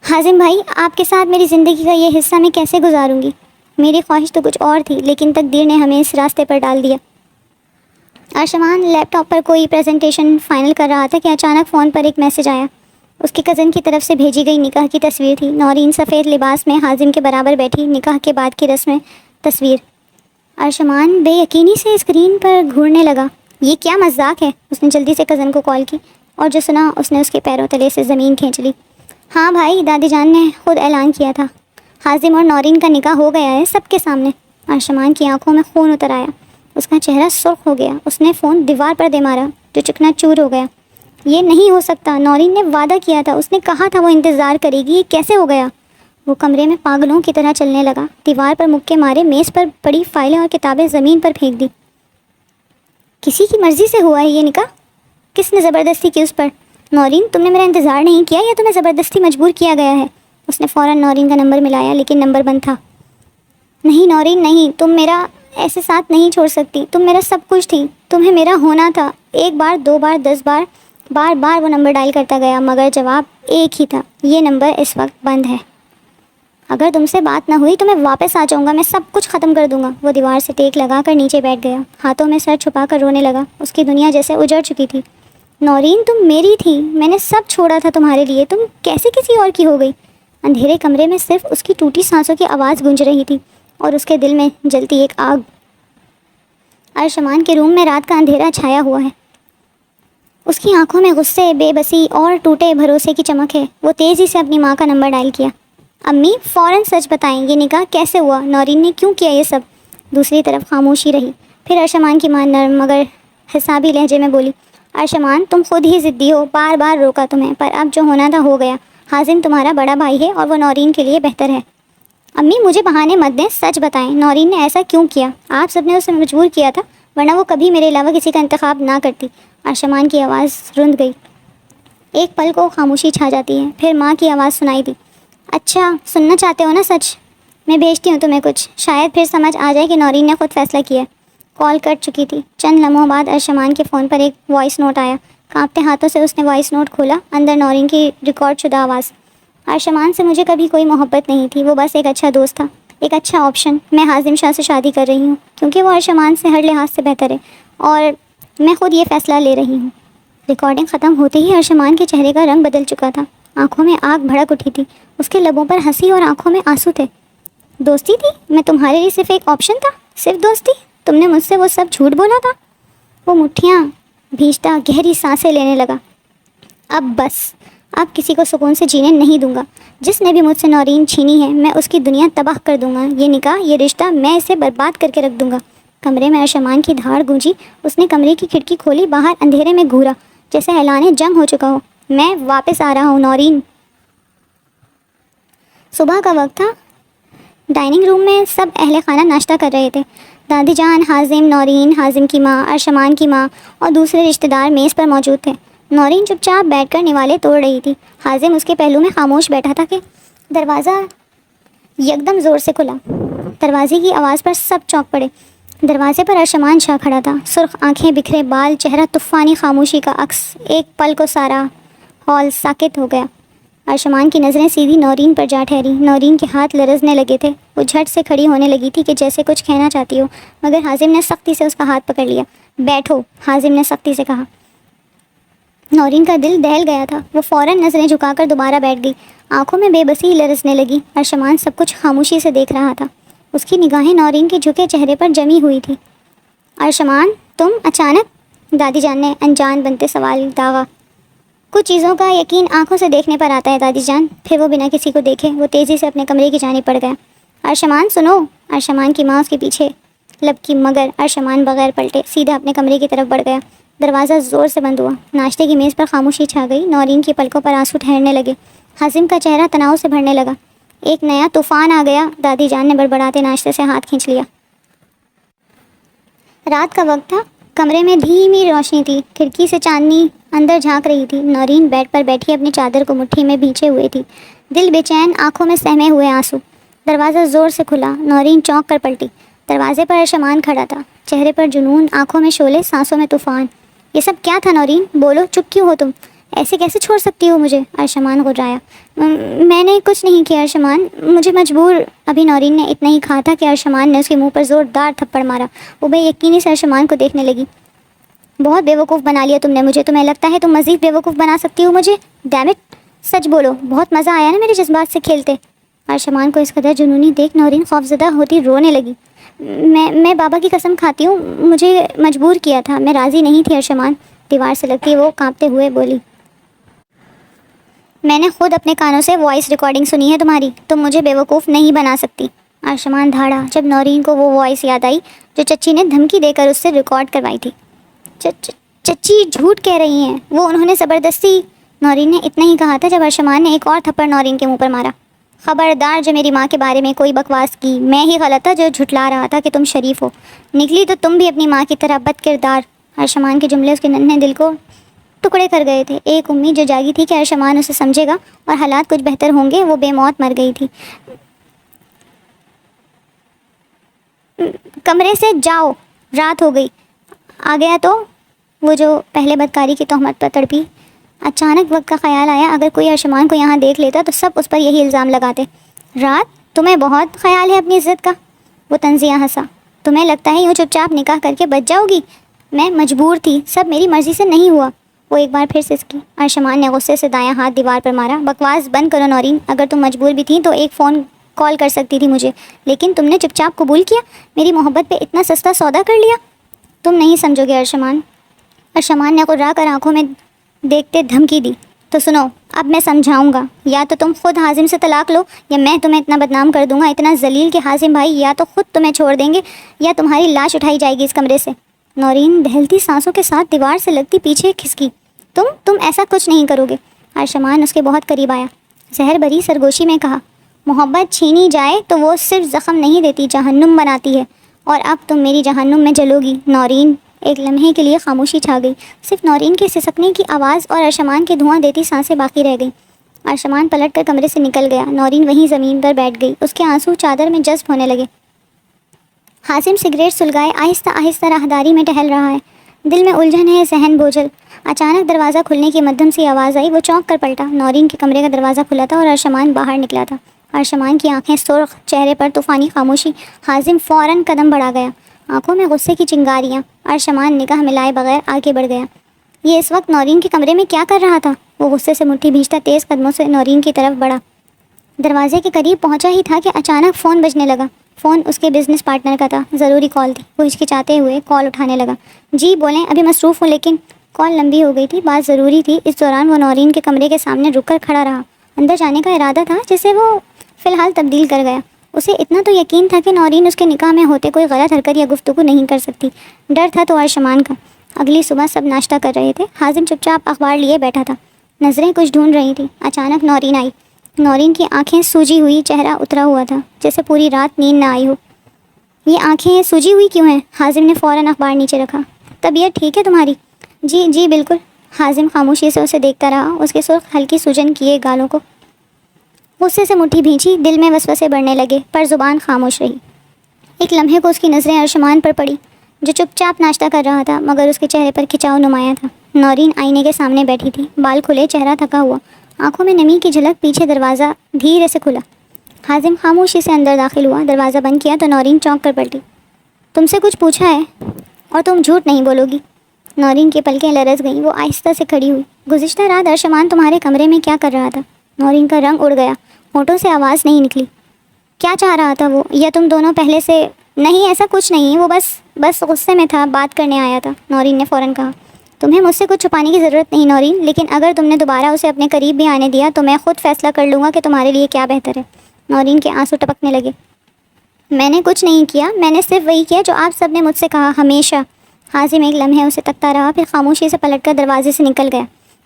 حازم بھائی، آپ کے ساتھ میری زندگی کا یہ حصہ میں کیسے گزاروں گی؟ میری خواہش تو کچھ اور تھی، لیکن تقدیر نے ہمیں اس راستے پر ڈال دیا۔ ارشمان لیپ ٹاپ پر کوئی پریزنٹیشن فائنل کر رہا تھا کہ اچانک فون پر ایک میسج آیا۔ اس کی کزن کی طرف سے بھیجی گئی نکاح کی تصویر تھی۔ نورین سفید لباس میں حازم کے برابر بیٹھی، نکاح کے بعد کی رسم تصویر۔ ارشمان بے یقینی سے اسکرین پر گھورنے لگا۔ یہ کیا مذاق ہے؟ اس نے جلدی سے کزن کو کال کی، اور جو سنا اس نے اس کے پیروں تلے سے زمین کھینچ لی۔ ہاں بھائی، دادی جان نے خود اعلان کیا تھا، حازم اور نورین کا نکاح ہو گیا ہے، سب کے سامنے۔ ارشمان کی آنکھوں میں خون اتر آیا، اس کا چہرہ سرخ ہو گیا۔ اس نے فون دیوار پر دے مارا، جو چکنا چور ہو گیا۔ یہ نہیں ہو سکتا، نورین نے وعدہ کیا تھا، اس نے کہا تھا وہ انتظار کرے گی، یہ کیسے ہو گیا؟ وہ کمرے میں پاگلوں کی طرح چلنے لگا، دیوار پر مکے مارے، میز پر پڑی فائلیں اور کتابیں زمین پر پھینک دی۔ کسی کی مرضی سے ہوا ہے یہ نکاح؟ کس نے زبردستی کی اس پر؟ نورین، تم نے میرا انتظار نہیں کیا یا تمہیں زبردستی مجبور کیا گیا ہے؟ اس نے فوراً نورین کا نمبر ملایا، لیکن نمبر بند تھا۔ نہیں نورین نہیں، تم میرا ایسے ساتھ نہیں چھوڑ سکتی، تم میرا سب کچھ تھی، تمہیں میرا ہونا تھا۔ ایک بار، دو بار، 10 بار، بار بار وہ نمبر ڈائل کرتا گیا، مگر جواب ایک ہی تھا، یہ نمبر اس وقت بند ہے۔ اگر تم سے بات نہ ہوئی تو میں واپس آ جاؤں گا، میں سب کچھ ختم کر دوں گا۔ وہ دیوار سے ٹیک لگا کر نیچے بیٹھ گیا، ہاتھوں میں سر چھپا کر رونے لگا۔ اس کی دنیا جیسے اجڑ چکی تھی۔ نورین، تم میری تھی، میں نے سب چھوڑا تھا تمہارے لیے، تم کیسے کسی اور کی ہو گئی؟ اندھیرے کمرے میں صرف اس کی ٹوٹی سانسوں کی آواز گونج رہی تھی، اور اس کے دل میں جلتی ایک آگ۔ ارشمان کے روم میں رات کا اندھیرا چھایا ہوا ہے۔ اس کی آنکھوں میں غصے، بے بسی اور ٹوٹے بھروسے کی چمک ہے۔ وہ تیزی سے اپنی ماں کا نمبر ڈائل کیا۔ امی فوراً سچ بتائیں، یہ نکاح کیسے ہوا؟ نورین نے کیوں کیا یہ سب؟ دوسری طرف خاموشی رہی۔ پھر ارشمان کی ماں نرم مگر حسابی لہجے میں بولی، ارشمان تم خود ہی ضدی ہو، بار بار روکا تمہیں، پر اب جو ہونا تھا ہو گیا۔ حازم تمہارا بڑا بھائی ہے اور وہ نورین کے لیے بہتر ہے۔ امی مجھے بہانے مت دیں، سچ بتائیں، نورین نے ایسا کیوں کیا؟ آپ سب نے اسے مجبور کیا تھا، ورنہ وہ کبھی میرے علاوہ کسی کا انتخاب نہ کرتی۔ ارشمان کی آواز رند گئی۔ ایک پل کو خاموشی چھا جاتی ہے، پھر ماں کی آواز سنائی دی، اچھا سننا چاہتے ہو نا سچ؟ میں بھیجتی ہوں تمہیں کچھ، شاید پھر سمجھ آ جائے کہ نورین نے خود فیصلہ کیا۔ کال کٹ چکی تھی۔ چند لمحوں بعد ارشمان کے فون پر ایک وائس نوٹ آیا۔ کانپتے ہاتھوں سے اس نے وائس نوٹ کھولا۔ اندر نورین کی ریکارڈ شدہ آواز، ارشمان سے مجھے کبھی کوئی محبت نہیں تھی، وہ بس ایک اچھا دوست تھا، ایک اچھا آپشن۔ میں حازم شاہ سے شادی کر رہی ہوں کیونکہ وہ ارشمان سے ہر لحاظ سے بہتر ہے، اور میں خود یہ فیصلہ لے رہی ہوں۔ ریکارڈنگ ختم ہوتے ہی ارشمان کے چہرے کا رنگ بدل چکا تھا، آنکھوں میں آگ بھڑک اٹھی تھی، اس کے لبوں پر ہنسی اور آنکھوں میں آنسو تھے۔ دوستی تھی؟ میں تمہارے لیے صرف ایک آپشن تھا؟ صرف دوستی؟ تم نے مجھ سے وہ سب جھوٹ بولا تھا؟ وہ مٹھیاں بھیجتا گہری سانسیں لینے لگا۔ اب بس، اب کسی کو سکون سے جینے نہیں دوں گا۔ جس نے بھی مجھ سے نورین چھینی ہے میں اس کی دنیا تباہ کر دوں گا، یہ نکاح، یہ رشتہ، میں اسے برباد کر کے رکھ دوں گا۔ کمرے میں ارشمان کی دھاڑ گونجی۔ اس نے کمرے کی کھڑکی کھولی، باہر اندھیرے میں گھورا جیسے اعلان جنگ ہو چکا ہو۔ میں واپس آ رہا ہوں نورین۔ صبح کا وقت تھا۔ ڈائننگ روم میں سب اہل خانہ ناشتہ کر رہے تھے۔ دادی جان، حازم، نورین، حازم کی ماں، ارشمان کی ماں اور دوسرے رشتہ دار میز پر موجود تھے۔ نورین چپ چاپ بیٹھ کر نوالے توڑ رہی تھی۔ حازم اس کے پہلو میں خاموش بیٹھا تھا کہ دروازہ یکدم زور سے کھلا۔ دروازے کی آواز پر سب چونک پڑے۔ دروازے پر ارشمان شاہ کھڑا تھا، سرخ آنکھیں، بکھرے بال، چہرہ طوفانی خاموشی کا عکس۔ ایک پل کو سارا ہال ساکت ہو گیا۔ ارشمان کی نظریں سیدھی نورین پر جا ٹھہری۔ نورین کے ہاتھ لرزنے لگے تھے، وہ جھٹ سے کھڑی ہونے لگی تھی کہ جیسے کچھ کہنا چاہتی ہو، مگر حازم نے سختی سے اس کا ہاتھ پکڑ لیا۔ بیٹھو، حازم نے سختی سے کہا۔ نورین کا دل دہل گیا تھا، وہ فوراً نظریں جھکا کر دوبارہ بیٹھ گئی۔ آنکھوں میں بے بسی لرزنے لگی۔ ارشمان سب کچھ خاموشی سے دیکھ رہا تھا، اس کی نگاہیں نورین کے جھکے چہرے پر جمی ہوئی تھی۔ ارشمان تم اچانک؟ دادی جان نے انجان بنتے سوال داغا۔ کچھ چیزوں کا یقین آنکھوں سے دیکھنے پر آتا ہے دادی جان۔ پھر وہ بنا کسی کو دیکھے وہ تیزی سے اپنے کمرے کی جانب پڑ گیا۔ ارشمان سنو! ارشمان کی ماں اس کے پیچھے لپکی، مگر ارشمان بغیر پلٹے سیدھا اپنے کمرے کی طرف بڑھ گیا۔ دروازہ زور سے بند ہوا۔ ناشتے کی میز پر خاموشی چھا گئی۔ نورین کی پلکوں پر آنسو ٹھہرنے لگے۔ حازم کا چہرہ تناؤ سے بھرنے لگا۔ ایک نیا طوفان آ گیا، دادی جان نے بڑبڑاتے ناشتے سے ہاتھ کھینچ لیا۔ رات کا وقت تھا۔ کمرے میں دھیمی روشنی تھی، کھڑکی سے چاندنی اندر جھانک رہی تھی۔ نورین بیڈ پر بیٹھی اپنی چادر کو مٹھی میں بھینچے ہوئے تھی، دل بے چین، آنکھوں میں سہمے ہوئے آنسو۔ دروازہ زور سے کھلا۔ نورین چونک کر پلٹی۔ دروازے پر ارشمان کھڑا تھا، چہرے پر جنون، آنکھوں میں شعلے، سانسوں میں طوفان۔ یہ سب کیا تھا نورین؟ بولو، چپ کیوں ہو تم؟ ایسے کیسے چھوڑ سکتی ہو مجھے؟ ارشمان گھبرایا۔ میں نے کچھ نہیں کیا ارشمان، مجھے مجبور۔ ابھی نورین نے اتنا ہی کہا تھا کہ ارشمان نے اس کے منہ پر زوردار تھپڑ مارا۔ وہ بے یقینی سے ارشمان کو دیکھنے لگی۔ بہت بیوقوف بنا لیا تم نے مجھے، تمہیں لگتا ہے تم مزید بیوقوف بنا سکتی ہو مجھے؟ ڈیم اٹ، سچ بولو، بہت مزہ آیا نا میرے جذبات سے کھیلتے؟ ارشمان کو اس قدر جنونی دیکھ نورین خوفزدہ ہوتی رونے لگی۔ میں بابا کی قسم کھاتی ہوں، مجھے مجبور کیا تھا، میں راضی نہیں تھی ارشمان۔ دیوار سے لگتی وہ کانپتے ہوئے بولی، میں نے خود اپنے کانوں سے وائس ریکارڈنگ سنی ہے تمہاری، تم مجھے بیوقوف نہیں بنا سکتی۔ ارشمان دھاڑا جب نورین کو وہ وائس یاد آئی جو چچی نے دھمکی دے کر اس سے ریکارڈ کروائی تھی۔ چچی جھوٹ کہہ رہی ہیں، وہ انہوں نے زبردستی۔ نورین نے اتنا ہی کہا تھا جب ارشمان نے ایک اور تھپڑ نورین کے منہ پر مارا۔ خبردار جو میری ماں کے بارے میں کوئی بکواس کی، میں ہی غلط تھا جو جھٹلا رہا تھا کہ تم شریف ہو، نکلی تو تم بھی اپنی ماں کی طرح بد کردار۔ ارشمان کے جملے اس کے ننھے دل کو ٹکڑے کر گئے تھے۔ ایک امید جو جاگی تھی کہ ارشمان اسے سمجھے گا اور حالات کچھ بہتر ہوں گے، وہ بے موت مر گئی تھی۔ کمرے سے جاؤ، رات ہو گئی۔ آ گیا تو وہ جو پہلے بدکاری کی تہمت پر تڑپی۔ اچانک وقت کا خیال آیا، اگر کوئی ارشمان کو یہاں دیکھ لیتا تو سب اس پر یہی الزام لگاتے۔ رات، تمہیں بہت خیال ہے اپنی عزت کا؟ وہ طنزیہ ہنسا۔ تمہیں لگتا ہے یوں چپ چاپ نکاح کر کے بچ جاؤ گی؟ میں مجبور تھی، سب میری مرضی سے نہیں ہوا۔ وہ ایک بار پھر سسکی۔ ارشمان نے غصے سے دایاں ہاتھ دیوار پر مارا۔ بکواس بند کرو نورین، اگر تم مجبور بھی تھی تو ایک فون کال کر سکتی تھی مجھے، لیکن تم نے چپ چاپ قبول کیا، میری محبت پہ اتنا سستا سودا کر لیا۔ تم نہیں سمجھو گے ارشمان۔ ارشمان نے قرا کر آنکھوں میں دیکھتے دھمکی دی۔ تو سنو، اب میں سمجھاؤں گا، یا تو تم خود حازم سے طلاق لو یا میں تمہیں اتنا بدنام کر دوں گا، اتنا ذلیل کہ حازم بھائی یا تو خود تمہیں چھوڑ دیں گے یا تمہاری لاش اٹھائی جائے گی اس کمرے سے۔ نورین دہلتی سانسوں کے ساتھ دیوار سے لگتی پیچھے کھسکی۔ تم ایسا کچھ نہیں کرو گے۔ ارشمان اس کے بہت قریب آیا، زہر بھری سرگوشی میں کہا، محبت چھینی جائے تو وہ صرف زخم نہیں دیتی، جہنم بناتی ہے، اور اب تم میری جہنم میں جلو گی۔ نورین، ایک لمحے کے لیے خاموشی چھا گئی، صرف نورین کے سسکنے کی آواز اور ارشمان کے دھواں دیتی سانسیں باقی رہ گئیں۔ ارشمان پلٹ کر کمرے سے نکل گیا، نورین وہیں زمین پر بیٹھ گئی، اس کے آنسو چادر میں جذب ہونے لگے۔ حازم سگریٹ سلگائے آہستہ آہستہ راہداری میں ٹہل رہا ہے، دل میں الجھن ہے، ذہن بوجھل۔ اچانک دروازہ کھلنے کی مدھم سی آواز آئی، وہ چونک کر پلٹا۔ نورین کے کمرے کا دروازہ کھلا تھا اور ارشمان باہر نکلا تھا۔ ارشمان کی آنکھیں سرخ، چہرے پر طوفانی خاموشی۔ حازم فوراً قدم بڑھا گیا، آنکھوں میں غصے کی چنگاریاں۔ ارشمان نگاہ ملائے بغیر آگے بڑھ گیا۔ یہ اس وقت نورین کے کمرے میں کیا کر رہا تھا؟ وہ غصے سے مٹھی بھیجتا تیز قدموں سے نورین کی طرف بڑھا۔ دروازے کے قریب پہنچا ہی تھا کہ اچانک فون بجنے لگا۔ فون اس کے بزنس پارٹنر کا تھا، ضروری کال تھی۔ وہ ہچکچاتے ہوئے کال اٹھانے لگا۔ جی بولیں، ابھی مصروف ہوں، لیکن کال لمبی ہو گئی تھی، بات ضروری تھی۔ اس دوران وہ نورین کے کمرے کے سامنے رک کر کھڑا رہا۔ اندر جانے کا ارادہ تھا جسے وہ فی الحال تبدیل کر گیا۔ اسے اتنا تو یقین تھا کہ نورین اس کے نکاح میں ہوتے کوئی غلط حرکت یا گفتگو نہیں کر سکتی۔ ڈر تھا تو ارشمان کا۔ اگلی صبح سب ناشتہ کر رہے تھے، حازم چپ چاپ اخبار لیے بیٹھا تھا، نظریں کچھ ڈھونڈ رہی تھیں۔ اچانک نورین آئی۔ نورین کی آنکھیں سوجی ہوئی، چہرہ اترا ہوا تھا جیسے پوری رات نیند نہ آئی ہو۔ یہ آنکھیں سوجی ہوئی کیوں ہیں؟ حازم نے فوراً اخبار نیچے رکھا۔ طبیعت ٹھیک ہے تمہاری؟ جی بالکل۔ حازم خاموشی سے اسے دیکھتا رہا، اس کے سرخ ہلکی سوجن کیے گالوں کو غصے سے مٹھی بھینچی، دل میں وسوسے بڑھنے لگے، پر زبان خاموش رہی۔ ایک لمحے کو اس کی نظریں ارشمان پر پڑی، جو چپ چاپ ناشتہ کر رہا تھا، مگر اس کے چہرے پر کھچاؤ نمایاں تھا۔ نورین آئینے کے سامنے بیٹھی تھی، بال کھلے، چہرہ تھکا ہوا، آنکھوں میں نمی کی جھلک۔ پیچھے دروازہ دھیرے سے کھلا۔ حازم خاموشی سے اندر داخل ہوا، دروازہ بند کیا تو نورین چونک کر پلٹی۔ تم سے کچھ پوچھا ہے اور تم جھوٹ نہیں بولو گی؟ نورین کی پلکیں لرز گئیں، وہ آہستہ سے کھڑی ہوئی۔ گزشتہ رات ارشمان تمہارے کمرے میں کیا کر رہا تھا؟ نورین کا رنگ اڑ گیا، ہونٹوں سے آواز نہیں نکلی۔ کیا چاہ رہا تھا وہ؟ یا تم دونوں پہلے سے؟ نہیں، ایسا کچھ نہیں، وہ بس غصے میں تھا، بات کرنے آیا تھا، نورین نے فوراً کہا۔ تمہیں مجھ سے کچھ چھپانے کی ضرورت نہیں نورین، لیکن اگر تم نے دوبارہ اسے اپنے قریب بھی آنے دیا تو میں خود فیصلہ کر لوں گا کہ تمہارے لیے کیا بہتر ہے۔ نورین کے آنسو ٹپکنے لگے۔ میں نے کچھ نہیں کیا، میں نے صرف وہی کیا جو آپ سب نے مجھ سے کہا، ہمیشہ۔ حازم ایک لمحے اسے تکتا رہا، پھر خاموشی سے پلٹ کر دروازے سے نکل گیا،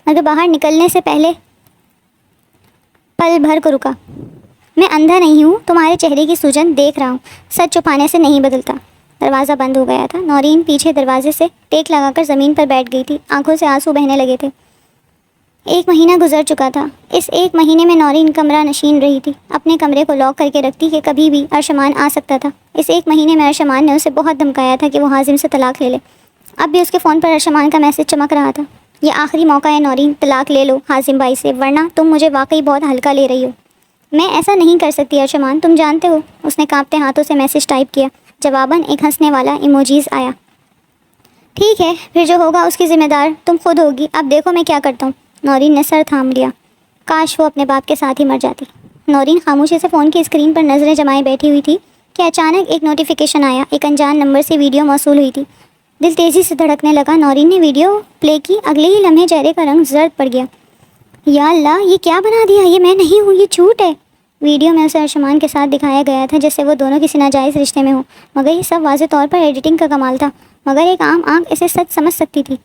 مگر باہر نکلنے سے پہلے پل بھر کو رکا۔ میں اندھا نہیں ہوں، تمہارے چہرے کی سوجن دیکھ رہا ہوں، سچ چھپانے سے نہیں بدلتا۔ دروازہ بند ہو گیا تھا۔ نورین پیچھے دروازے سے ٹیک لگا کر زمین پر بیٹھ گئی تھی، آنکھوں سے آنسو بہنے لگے تھے۔ ایک مہینہ گزر چکا تھا۔ اس ایک مہینے میں نورین کمرہ نشین رہی تھی، اپنے کمرے کو لاک کر کے رکھتی کہ کبھی بھی ارشمان آ سکتا تھا۔ اس ایک مہینے میں ارشمان نے اسے بہت دھمکایا تھا کہ وہ حازم سے طلاق لے لے۔ اب بھی اس کے فون پر ارشمان کا میسج چمک رہا تھا، یہ آخری موقع ہے نورین، طلاق لے لو حازم بھائی سے، ورنہ تم مجھے واقعی بہت ہلکا لے رہی ہو۔ میں ایسا نہیں کر سکتی ارشمان، تم جانتے ہو۔ اس نے کانپتے ہاتھوں سے میسج ٹائپ کیا، جواباً ایک ہنسنے والا ایموجیز آیا۔ ٹھیک ہے، پھر جو ہوگا اس کی ذمہ دار تم خود ہوگی، اب دیکھو میں کیا کرتا ہوں۔ نورین نے سر تھام لیا، کاش وہ اپنے باپ کے ساتھ ہی مر جاتی۔ نورین خاموشی سے فون کی اسکرین پر نظریں جمائے بیٹھی ہوئی تھی کہ اچانک ایک نوٹیفیکیشن آیا، ایک انجان نمبر سے ویڈیو موصول ہوئی تھی۔ دل تیزی سے دھڑکنے لگا۔ نورین نے ویڈیو پلے کی، اگلے ہی لمحے چہرے کا رنگ زرد پڑ گیا۔ یا اللہ، یہ کیا بنا دیا، یہ میں نہیں ہوں، یہ جھوٹ ہے۔ ویڈیو میں اسے ارشمان کے ساتھ دکھایا گیا تھا جیسے وہ دونوں کسی ناجائز رشتے میں ہوں، مگر یہ سب واضح طور پر ایڈیٹنگ کا کمال تھا، مگر ایک عام آنکھ اسے سچ سمجھ سکتی تھی۔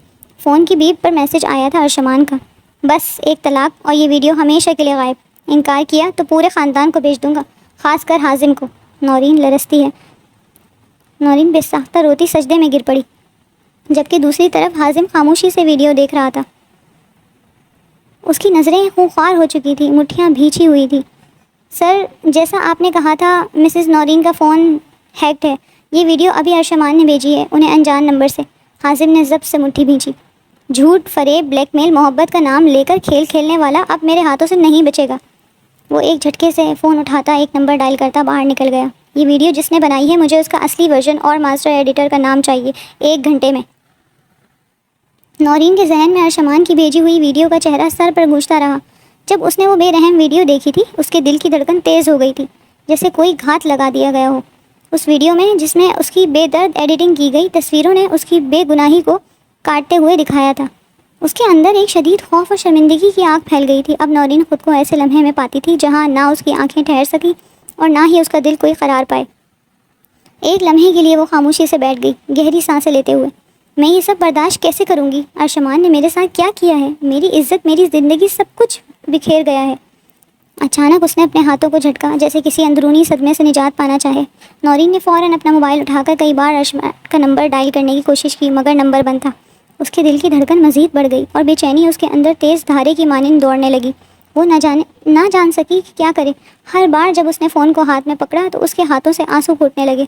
فون کی بیپ پر میسج آیا تھا ارشمان کا، بس ایک طلاق اور یہ ویڈیو ہمیشہ کے لیے غائب، انکار کیا تو پورے خاندان کو بھیج دوں گا، خاص کر حازم کو۔ نورین لرزتی ہے، نورین بے ساختہ روتی سجدے میں گر پڑی، جبکہ دوسری طرف حازم خاموشی سے ویڈیو دیکھ رہا تھا۔ اس کی نظریں خونخوار ہو چکی تھی، مٹھیاں بھیجی ہوئی تھی۔ سر، جیسا آپ نے کہا تھا، مسز نورین کا فون ہیکڈ ہے، یہ ویڈیو ابھی ارشمان نے بھیجی ہے انہیں انجان نمبر سے۔ حازم نے ضبط سے مٹھی بھینچی۔ جھوٹ، فریب، بلیک میل، محبت کا نام لے کر کھیل کھیلنے والا اب میرے ہاتھوں سے نہیں بچے گا۔ وہ ایک جھٹکے سے فون اٹھاتا، ایک نمبر ڈائل کرتا، باہر نکل گیا۔ یہ ویڈیو جس نے بنائی ہے، مجھے اس کا اصلی ورژن اور ماسٹر ایڈیٹر کا نام چاہیے، 1 گھنٹے میں۔ نورین کے ذہن میں ارشمان کی بھیجی ہوئی ویڈیو کا چہرہ سر پر گونجتا رہا۔ جب اس نے وہ بے رحم ویڈیو دیکھی تھی، اس کے دل کی دھڑکن تیز ہو گئی تھی، جیسے کوئی گھات لگا دیا گیا ہو۔ اس ویڈیو میں، جس میں اس کی بے درد ایڈیٹنگ کی گئی تصویروں نے اس کی بے گناہی کو کاٹتے ہوئے دکھایا تھا۔ اس کے اندر ایک شدید خوف اور شرمندگی کی آگ پھیل گئی تھی۔ اب نورین خود کو ایسے لمحے میں پاتی تھی جہاں نہ اس کی آنکھیں ٹھہر سکیں اور نہ ہی اس کا دل کوئی قرار پائے۔ ایک لمحے کے لیے وہ خاموشی سے بیٹھ گئی، گہری سانسیں لیتے ہوئے۔ میں یہ سب برداشت کیسے کروں گی؟ ارشمان نے میرے ساتھ کیا کیا ہے؟ میری عزت، میری زندگی، سب کچھ بکھیر گیا ہے۔ اچانک اس نے اپنے ہاتھوں کو جھٹکا، جیسے کسی اندرونی صدمے سے نجات پانا چاہے۔ نورین نے فوراً اپنا موبائل اٹھا کر کئی بار ارشمان کا نمبر ڈائل کرنے کی کوشش کی، مگر نمبر بند تھا۔ اس کے دل کی دھڑکن مزید بڑھ گئی اور بے چینی اس کے اندر تیز دھارے کی مانند دوڑنے لگی۔ وہ نہ جان سکی کہ کیا کرے۔ ہر بار جب اس نے فون کو ہاتھ میں پکڑا تو اس کے ہاتھوں سے آنسو پھوٹنے لگے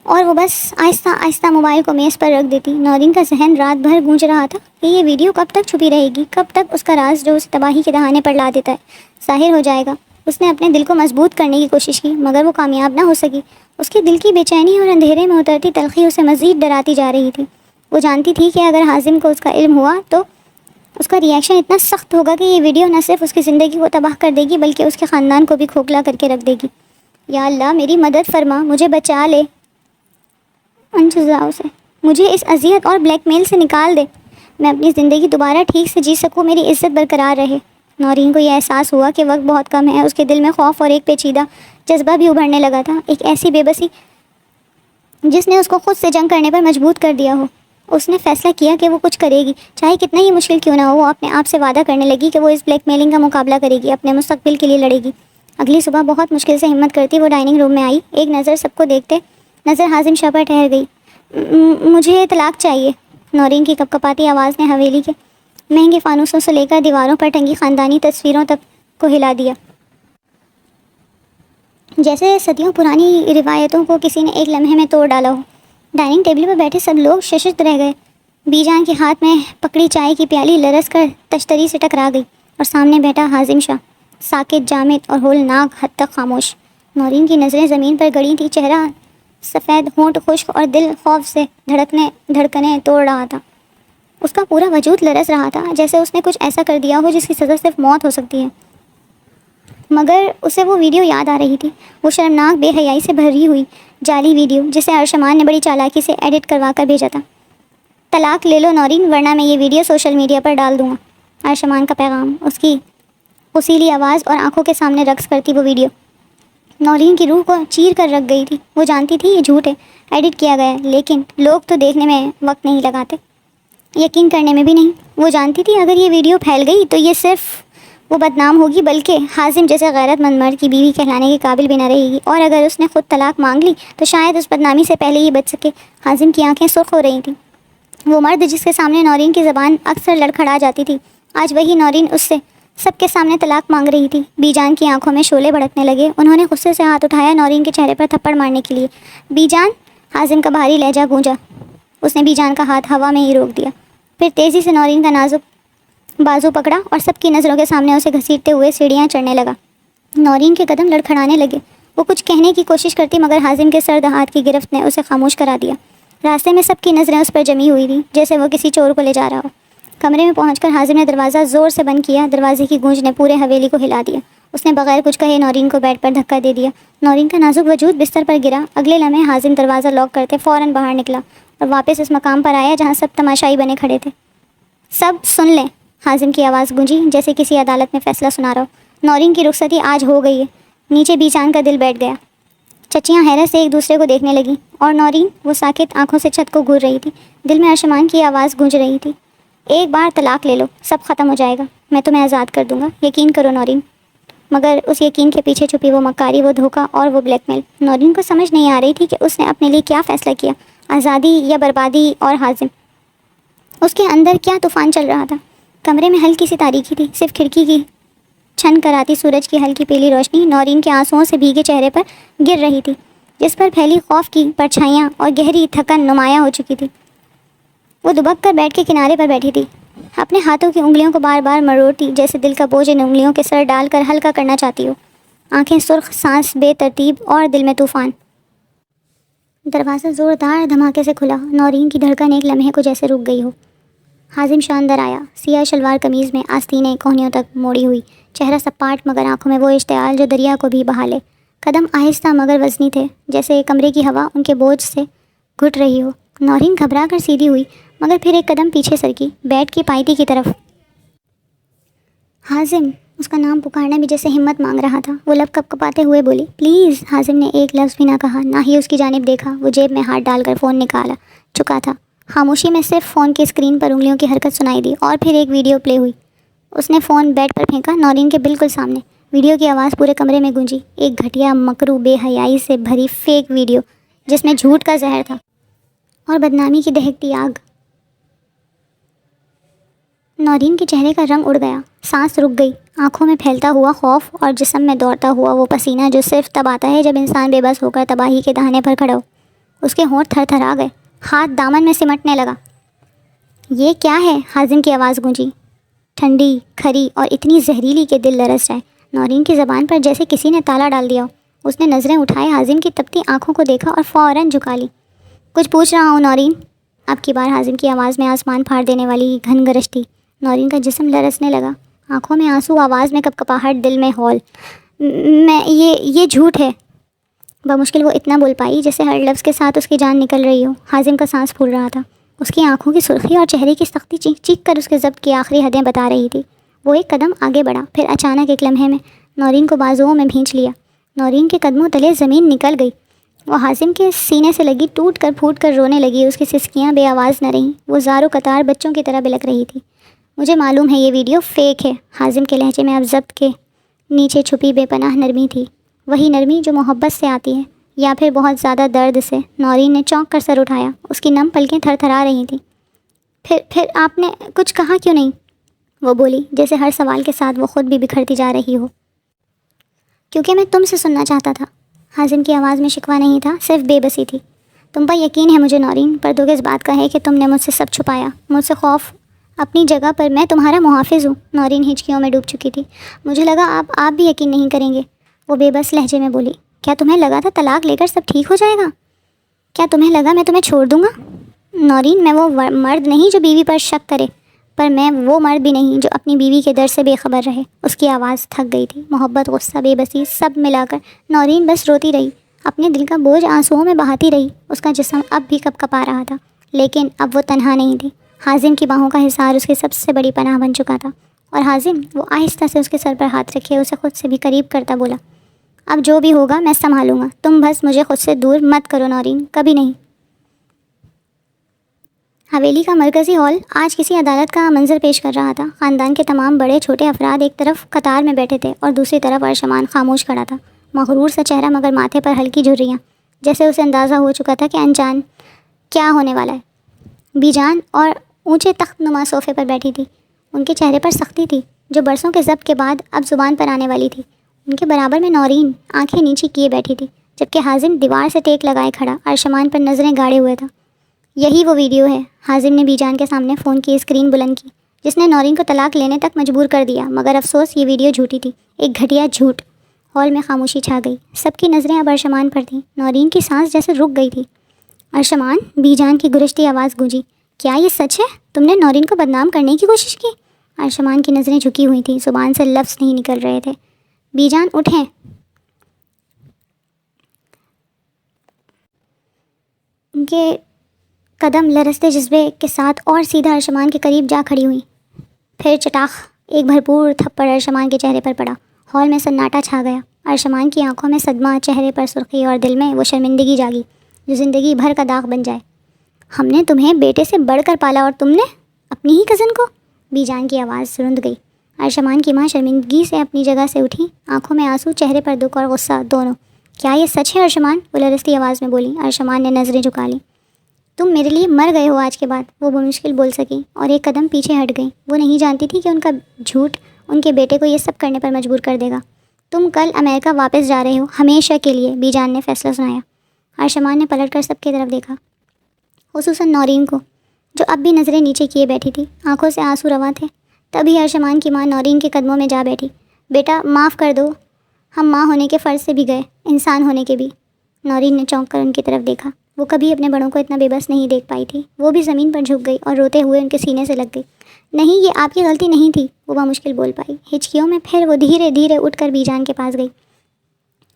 اور وہ بس آہستہ آہستہ موبائل کو میز پر رکھ دیتی۔ نورین کا ذہن رات بھر گونج رہا تھا کہ یہ ویڈیو کب تک چھپی رہے گی، کب تک اس کا راز جو اسے تباہی کے دہانے پر لا دیتا ہے ظاہر ہو جائے گا۔ اس نے اپنے دل کو مضبوط کرنے کی کوشش کی، مگر وہ کامیاب نہ ہو سکی۔ اس کے دل کی بے چینی اور اندھیرے میں اترتی تلخی اسے مزید ڈراتی جا رہی تھی۔ وہ جانتی تھی کہ اگر حازم کو اس کا علم ہوا تو اس کا ریئیکشن اتنا سخت ہوگا کہ یہ ویڈیو نہ صرف اس کی زندگی کو تباہ کر دے گی بلکہ اس کے خاندان کو بھی کھوکھلا کر کے رکھ دے گی۔ یا اللہ، میری مدد فرما، مجھے بچا لے ان جزاؤں سے، مجھے اس اذیت اور بلیک میل سے نکال دے، میں اپنی زندگی دوبارہ ٹھیک سے جی سکوں، میری عزت برقرار رہے۔ نورین کو یہ احساس ہوا کہ وقت بہت کم ہے۔ اس کے دل میں خوف اور ایک پیچیدہ جذبہ بھی ابھرنے لگا تھا، ایک ایسی بے بسی جس نے اس کو خود سے جنگ کرنے پر مجبور کر دیا ہو۔ اس نے فیصلہ کیا کہ وہ کچھ کرے گی، چاہے کتنا ہی مشکل کیوں نہ ہو۔ وہ اپنے آپ سے وعدہ کرنے لگی کہ وہ اس بلیک میلنگ کا مقابلہ کرے گی، اپنے مستقبل کے لیے لڑے گی۔ اگلی صبح بہت مشکل سے ہمت کرتی وہ ڈائننگ روم میں آئی، ایک نظر سب کو دیکھتے نظر حازم شاہ پر ٹھہر گئی۔ مجھے طلاق چاہیے، نورین کی کپکپاتی آواز نے حویلی کے مہنگے فانوسوں سے لے کر دیواروں پر ٹنگی خاندانی تصویروں تک کو ہلا دیا، جیسے صدیوں پرانی روایتوں کو کسی نے ایک لمحے میں توڑ ڈالا ہو۔ ڈائننگ ٹیبل پر بیٹھے سب لوگ ششدر رہ گئے۔ بی جان کے ہاتھ میں پکڑی چائے کی پیالی لرز کر تشتری سے ٹکرا گئی اور سامنے بیٹھا حازم شاہ، ساکت، جامد اور ہولناک حد تک خاموش۔ نورین کی نظریں زمین پر گڑی تھی، چہرہ سفید، ہونٹ خشک اور دل خوف سے دھڑکنیں توڑ رہا تھا۔ اس کا پورا وجود لرز رہا تھا، جیسے اس نے کچھ ایسا کر دیا ہو جس کی سزا صرف موت ہو سکتی ہے۔ مگر اسے وہ ویڈیو یاد آ رہی تھی، وہ شرمناک بے حیائی سے بھری ہوئی جعلی ویڈیو جسے ارشمان نے بڑی چالاکی سے ایڈٹ کروا کر بھیجا تھا۔ طلاق لے لو نورین، ورنہ میں یہ ویڈیو سوشل میڈیا پر ڈال دوں گا، ارشمان کا پیغام، اس کی اصیلی آواز اور آنکھوں کے سامنے رقص کرتی وہ ویڈیو نورین کی روح کو چیر کر رکھ گئی تھی۔ وہ جانتی تھی یہ جھوٹ ہے، ایڈٹ کیا گیا ہے، لیکن لوگ تو دیکھنے میں وقت نہیں لگاتے، یقین کرنے میں بھی نہیں۔ وہ جانتی تھی اگر یہ ویڈیو پھیل گئی تو یہ صرف وہ بدنام ہوگی بلکہ حازم جیسے غیرت مند مرد کی بیوی کہلانے کے قابل بھی نہ رہے گی، اور اگر اس نے خود طلاق مانگ لی تو شاید اس بدنامی سے پہلے ہی بچ سکے۔ حازم کی آنکھیں سرخ ہو رہی تھیں، وہ مرد جس کے سامنے نورین کی زبان اکثر لڑکھڑا جاتی تھی، آج وہی نورین اس سے سب کے سامنے طلاق مانگ رہی تھی۔ بی جان کی آنکھوں میں شعلے بھڑکنے لگے، انہوں نے غصے سے ہاتھ اٹھایا نورین کے چہرے پر تھپڑ مارنے کے لیے۔ بی جان، حازم کا بھاری لہجہ گونجا۔ اس نے بی جان کا ہاتھ ہوا میں ہی روک دیا، پھر تیزی سے نورین کا نازک بازو پکڑا اور سب کی نظروں کے سامنے اسے گھسیٹتے ہوئے سیڑھیاں چڑھنے لگا۔ نورین کے قدم لڑکھڑانے لگے، وہ کچھ کہنے کی کوشش کرتی مگر حازم کے سرد ہاتھ کی گرفت نے اسے خاموش کرا دیا۔ راستے میں سب کی نظریں اس پر جمی ہوئی تھیں، جیسے وہ کسی چور کو لے جا رہا ہو۔ کمرے میں پہنچ کر حازم نے دروازہ زور سے بند کیا، دروازے کی گونج نے پورے حویلی کو ہلا دیا۔ اس نے بغیر کچھ کہے نورین کو بیڈ پر دھکا دے دیا، نورین کا نازک وجود بستر پر گرا۔ اگلے لمحے حازم دروازہ لاک کرتے فوراً باہر نکلا اور واپس اس مقام پر آیا جہاں سب تماشائی بنے کھڑے تھے۔ سب سن لیں، حازم کی آواز گونجی جیسے کسی عدالت میں فیصلہ سنا رہا ہو۔ نورین کی رخصتی آج ہو گئی ہے۔ نیچے بی جان کا دل بیٹھ گیا، چچیاں حیرت سے ایک دوسرے کو دیکھنے لگیں اور نورین وہ ساکت آنکھوں سے چھت کو گھور رہی تھی، دل میں ارشمان کی آواز گونج رہی تھی، ایک بار طلاق لے لو، سب ختم ہو جائے گا، میں تمہیں آزاد کر دوں گا، یقین کرو نورین۔ مگر اس یقین کے پیچھے چھپی وہ مکاری، وہ دھوکہ اور وہ بلیک میل۔ نورین کو سمجھ نہیں آ رہی تھی کہ اس نے اپنے لیے کیا فیصلہ کیا، آزادی یا بربادی، اور حازم اس کے اندر کیا طوفان چل رہا تھا۔ کمرے میں ہلکی سی تاریکی تھی، صرف کھڑکی کی چھن کر آتی سورج کی ہلکی پیلی روشنی نورین کے آنسوؤں سے بھیگے چہرے پر گر رہی تھی، جس پر پھیلی خوف کی پرچھائیاں اور گہری تھکن نمایاں ہو چکی تھی۔ وہ دبک کر بیٹھ کے کنارے پر بیٹھی تھی، اپنے ہاتھوں کی انگلیوں کو بار بار مروڑتی، جیسے دل کا بوجھ ان انگلیوں کے سر ڈال کر ہلکا کرنا چاہتی ہو۔ آنکھیں سرخ، سانس بے ترتیب اور دل میں طوفان۔ دروازہ زوردار دھماکے سے کھلا، نورین کی دھڑکن ایک لمحے کو جیسے رک گئی ہو۔ حازم شاہ اندر آیا، سیاہ شلوار قمیض میں، آستینیں کوہنیوں تک موڑی ہوئی، چہرہ سپاٹ مگر آنکھوں میں وہ اشتعال جو دریا کو بھی بہا لے۔ قدم آہستہ مگر وزنی تھے، جیسے کمرے کی ہوا ان کے بوجھ سے گھٹ رہی ہو۔ نورین گھبرا کر سیدھی ہوئی، مگر پھر ایک قدم پیچھے سرکی، بیڈ کی پائتی کی طرف۔ حازم، اس کا نام پکارنا بھی جیسے ہمت مانگ رہا تھا۔ وہ لب کپ کپاتے ہوئے بولی، پلیز۔ حازم نے ایک لفظ بھی نہ کہا، نہ ہی اس کی جانب دیکھا۔ وہ جیب میں ہاتھ ڈال کر فون نکالا چکا تھا۔ خاموشی میں صرف فون کی اسکرین پر انگلیوں کی حرکت سنائی دی اور پھر ایک ویڈیو پلے ہوئی۔ اس نے فون بیڈ پر پھینکا، نورین کے بالکل سامنے۔ ویڈیو کی آواز پورے کمرے میں گونجی، ایک گھٹیا، مکرو، بے حیائی سے بھری فیک ویڈیو جس میں جھوٹ کا زہر تھا اور بدنامی کی دہکتی آگ۔ نورین کے چہرے کا رنگ اڑ گیا، سانس رک گئی، آنکھوں میں پھیلتا ہوا خوف اور جسم میں دوڑتا ہوا وہ پسینہ جو صرف تب آتا ہے جب انسان بے بس ہو کر تباہی کے دہانے پر کھڑا ہو۔ اس کے ہونٹ تھر تھر آ گئے، ہاتھ دامن میں سمٹنے لگا۔ یہ کیا ہے؟ حازم کی آواز گونجی، ٹھنڈی، کھری اور اتنی زہریلی کہ دل لرز جائے۔ نورین کی زبان پر جیسے کسی نے تالا ڈال دیا ہو۔ اس نے نظریں اٹھائے، حازم کی تپتی آنکھوں کو دیکھا اور فوراً جھکا لی۔ کچھ پوچھ رہا ہوں نورین؟ اب کی بار حازم کی آواز میں آسمان پھاڑ دینے والی گھن گرج تھی۔ نورین کا جسم لرزنے لگا، آنکھوں میں آنسو، آواز میں کپ کپاہٹ، دل میں ہول۔ یہ جھوٹ ہے۔ بمشکل وہ اتنا بول پائی جیسے ہر لفظ کے ساتھ اس کی جان نکل رہی ہو۔ حازم کا سانس پھول رہا تھا، اس کی آنکھوں کی سرخی اور چہرے کی سختی چیخ چیخ کر اس کے ضبط کی آخری حدیں بتا رہی تھی۔ وہ ایک قدم آگے بڑھا، پھر اچانک ایک لمحے میں نورین کو بازوؤں میں بھینچ لیا۔ نورین کے قدموں تلے زمین نکل گئی، وہ حازم کے سینے سے لگی، ٹوٹ کر پھوٹ کر رونے لگی۔ اس کی سسکیاں بے آواز نہ رہیں، وہ زارو قطار بچوں کی طرح بلک رہی تھی۔ مجھے معلوم ہے یہ ویڈیو فیک ہے۔ حازم کے لہجے میں اب ضبط کے نیچے چھپی بے پناہ نرمی تھی، وہی نرمی جو محبت سے آتی ہے یا پھر بہت زیادہ درد سے۔ نورین نے چونک کر سر اٹھایا، اس کی نم پلکیں تھر تھرا رہی تھیں۔ پھر آپ نے کچھ کہا کیوں نہیں؟ وہ بولی جیسے ہر سوال کے ساتھ وہ خود بھی بکھرتی جا رہی ہو۔ کیونکہ میں تم سے سننا چاہتا تھا۔ حازم کی آواز میں شکوہ نہیں تھا، صرف بے بسی تھی۔ تم پر یقین ہے مجھے نورین، پر دکھ اس بات کا ہے کہ تم نے مجھ سے سب چھپایا، مجھ سے خوف۔ اپنی جگہ پر میں تمہارا محافظ ہوں۔ نورین ہچکیوں میں ڈوب چکی تھی۔ مجھے لگا آپ بھی یقین نہیں کریں گے، وہ بے بس لہجے میں بولی۔ کیا تمہیں لگا تھا طلاق لے کر سب ٹھیک ہو جائے گا؟ کیا تمہیں لگا میں تمہیں چھوڑ دوں گا؟ نورین، میں وہ مرد نہیں جو بیوی پر شک کرے، پر میں وہ مرد بھی نہیں جو اپنی بیوی کے درد سے بے خبر رہے۔ اس کی آواز تھک گئی تھی، محبت، غصہ، بے بسی سب ملا کر نورین بس روتی رہی، اپنے دل کا بوجھ آنسوؤں میں بہاتی رہی۔ اس کا جسم اب بھی کپ کپا رہا تھا، لیکن اب وہ تنہا نہیں تھی۔ حازم کی باہوں کا حصار اس کی سب سے بڑی پناہ بن چکا تھا، اور حازم، وہ آہستہ سے اس کے سر پر ہاتھ رکھے اسے خود سے بھی قریب کرتا بولا، اب جو بھی ہوگا میں سنبھالوں گا، تم بس مجھے خود سے دور مت کرو نورین، کبھی نہیں۔ حویلی کا مرکزی ہال آج کسی عدالت کا منظر پیش کر رہا تھا۔ خاندان کے تمام بڑے چھوٹے افراد ایک طرف قطار میں بیٹھے تھے اور دوسری طرف ارشمان خاموش کھڑا تھا، مغرور سا چہرہ مگر ماتھے پر ہلکی جھریاں، جیسے اسے اندازہ ہو چکا تھا کہ انجان کیا ہونے والا ہے۔ بی جان اور اونچے تخت نما صوفے پر بیٹھی تھی، ان کے چہرے پر سختی تھی جو برسوں کے ضبط کے بعد اب زبان پر آنے والی تھی۔ ان کے برابر میں نورین آنکھیں نیچی کیے بیٹھی تھی، جبکہ حازم دیوار سے ٹیک لگائے کھڑا ارشمان پر نظریں گاڑے ہوئے تھا۔ یہی وہ ویڈیو ہے۔ حازم نے بی جان کے سامنے فون کی اسکرین بلند کی، جس نے نورین کو طلاق لینے تک مجبور کر دیا، مگر افسوس یہ ویڈیو جھوٹی تھی، ایک گھٹیا جھوٹ۔ ہال میں خاموشی چھا گئی، سب کی نظریں اب ارشمان پر تھیں۔ نورین کی سانس جیسے رک گئی تھی۔ ارشمان، بی جان کی گرجتی آواز گونجی، کیا یہ سچ ہے؟ تم نے نورین کو بدنام کرنے کی کوشش کی؟ ارشمان کی نظریں جھکی ہوئی تھیں، زبان سے لفظ نہیں نکل رہے تھے۔ بی جان اٹھیں۔ ان کے قدم لرزتے جذبے کے ساتھ اور سیدھا ارشمان کے قریب جا کھڑی ہوئی۔ پھر چٹاخ ایک بھرپور تھپڑ ارشمان کے چہرے پر پڑا۔ ہال میں سناٹا چھا گیا۔ ارشمان کی آنکھوں میں صدمہ، چہرے پر سرخی اور دل میں وہ شرمندگی جاگی جو زندگی بھر کا داغ بن جائے۔ ہم نے تمہیں بیٹے سے بڑھ کر پالا اور تم نے اپنی ہی کزن کو؟ بی جان کی آواز رند گئی۔ ارشمان کی ماں شرمندگی سے اپنی جگہ سے اٹھی، آنکھوں میں آنسو، چہرے پر دکھ اور غصہ دونوں۔ کیا یہ سچ ہے ارشمان؟ وہ لرزتی آواز میں بولی۔ ارشمان نے نظریں جھکا لیں۔ تم میرے لیے مر گئے ہو آج کے بعد، وہ بمشکل بول سکی اور ایک قدم پیچھے ہٹ گئی۔ وہ نہیں جانتی تھی کہ ان کا جھوٹ ان کے بیٹے کو یہ سب کرنے پر مجبور کر دے گا۔ تم کل امریکہ واپس جا رہے ہو، ہمیشہ کے لیے، بی جان نے فیصلہ سنایا۔ ارشمان نے پلٹ کر سب کی طرف دیکھا، خصوصاً نورین کو جو اب بھی نظریں نیچے کیے بیٹھی تھی، آنکھوں سے آنسو رواں تھے۔ تبھی ارشمان کی ماں نورین کے قدموں میں جا بیٹھی۔ بیٹا معاف کر دو، ہم ماں ہونے کے فرض سے بھی گئے، انسان ہونے کے بھی۔ نورین نے چونک کر ان کی طرف دیکھا، وہ کبھی اپنے بڑوں کو اتنا بے بس نہیں دیکھ پائی تھی۔ وہ بھی زمین پر جھک گئی اور روتے ہوئے ان کے سینے سے لگ گئی۔ نہیں، یہ آپ کی غلطی نہیں تھی، وہ بمشکل بول پائی ہچکیوں میں۔ پھر وہ دھیرے دھیرے اٹھ کر بی جان کے پاس گئی۔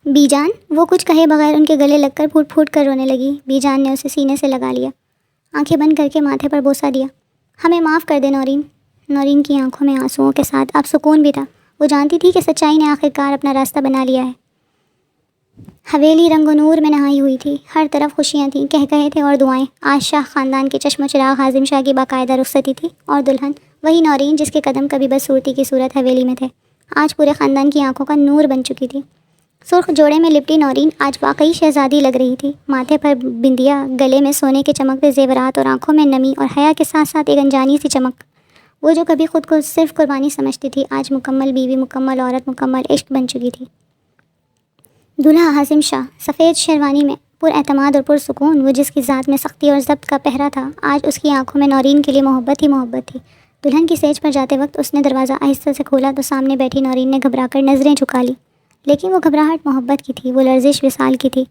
بی جان، وہ کچھ کہے بغیر ان کے گلے لگ کر پھوٹ پھوٹ کر رونے لگی۔ بی جان نے اسے سینے سے لگا لیا۔ آنکھیں بند کر کے ماتھے پر بوسہ دیا۔ ہمیں معاف کر دے نورین۔ نورین کی آنکھوں میں آنسوؤں کے ساتھ اب سکون بھی تھا۔ وہ جانتی تھی کہ سچائی نے آخرکار اپنا راستہ بنا لیا ہے۔ حویلی رنگ و نور میں نہائی ہوئی تھی، ہر طرف خوشیاں تھیں، کہے تھے اور دعائیں۔ آج شاہ خاندان کے چشم و چراغ حازم شاہ کی باقاعدہ رخصتی تھی، اور دلہن وہی نورین جس کے قدم کبھی بدصورتی کی صورت حویلی میں تھے، آج پورے خاندان کی آنکھوں کا نور بن چکی تھی۔ سرخ جوڑے میں لپٹی نورین آج واقعی شہزادی لگ رہی تھی۔ ماتھے پر بندیا، گلے میں سونے کے چمکتے زیورات، اور آنکھوں میں نمی اور حیا کے ساتھ ساتھ ایک انجانی سی چمک۔ وہ جو کبھی خود کو صرف قربانی سمجھتی تھی، آج مکمل بیوی، مکمل عورت، مکمل عشق بن چکی تھی۔ دولہا حازم شاہ سفید شیروانی میں پر اعتماد اور پرسکون، وہ جس کی ذات میں سختی اور ضبط کا پہرا تھا، آج اس کی آنکھوں میں نورین کے لیے محبت ہی محبت تھی۔ دلہن کی سیج پر جاتے وقت اس نے دروازہ آہستہ سے کھولا تو سامنے بیٹھی نورین نے گھبرا کر نظریں جھکا لی، لیکن وہ گھبراہٹ محبت کی تھی، وہ لرزش وصال کی تھی۔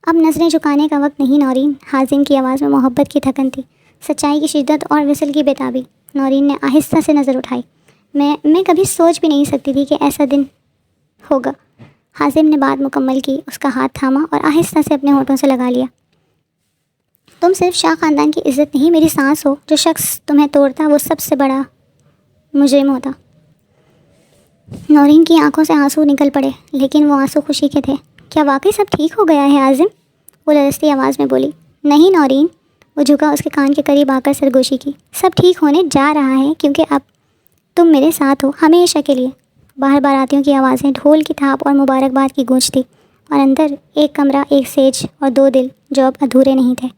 اب نظریں جھکانے کا وقت نہیں نورین، حازم کی آواز میں محبت کی تھکن تھی، سچائی کی شدت اور وصل کی بےتابی۔ نورین نے آہستہ سے نظر اٹھائی۔ میں کبھی سوچ بھی نہیں سکتی تھی کہ ایسا دن ہوگا۔ حازم نے بات مکمل کی، اس کا ہاتھ تھاما اور آہستہ سے اپنے ہونٹوں سے لگا لیا۔ تم صرف شاہ خاندان کی عزت نہیں، میری سانس ہو۔ جو شخص تمہیں توڑتا وہ سب سے بڑا مجرم ہوتا۔ نورین کی آنکھوں سے آنسو نکل پڑے، لیکن وہ آنسو خوشی کے تھے۔ کیا واقعی سب ٹھیک ہو گیا ہے حازم؟ وہ لرزتی آواز میں بولی۔ نہیں نورین، وہ جھکا اس کے کان کے قریب آ کر سرگوشی کی۔ سب ٹھیک ہونے جا رہا ہے، کیونکہ اب تم میرے ساتھ ہو، ہمیشہ کے لیے۔ باہر باراتیوں کی آوازیں، ڈھول کی تھاپ اور مبارکباد کی گونج تھی، اور اندر ایک کمرہ، ایک سیج اور دو دل جو اب ادھورے نہیں تھے۔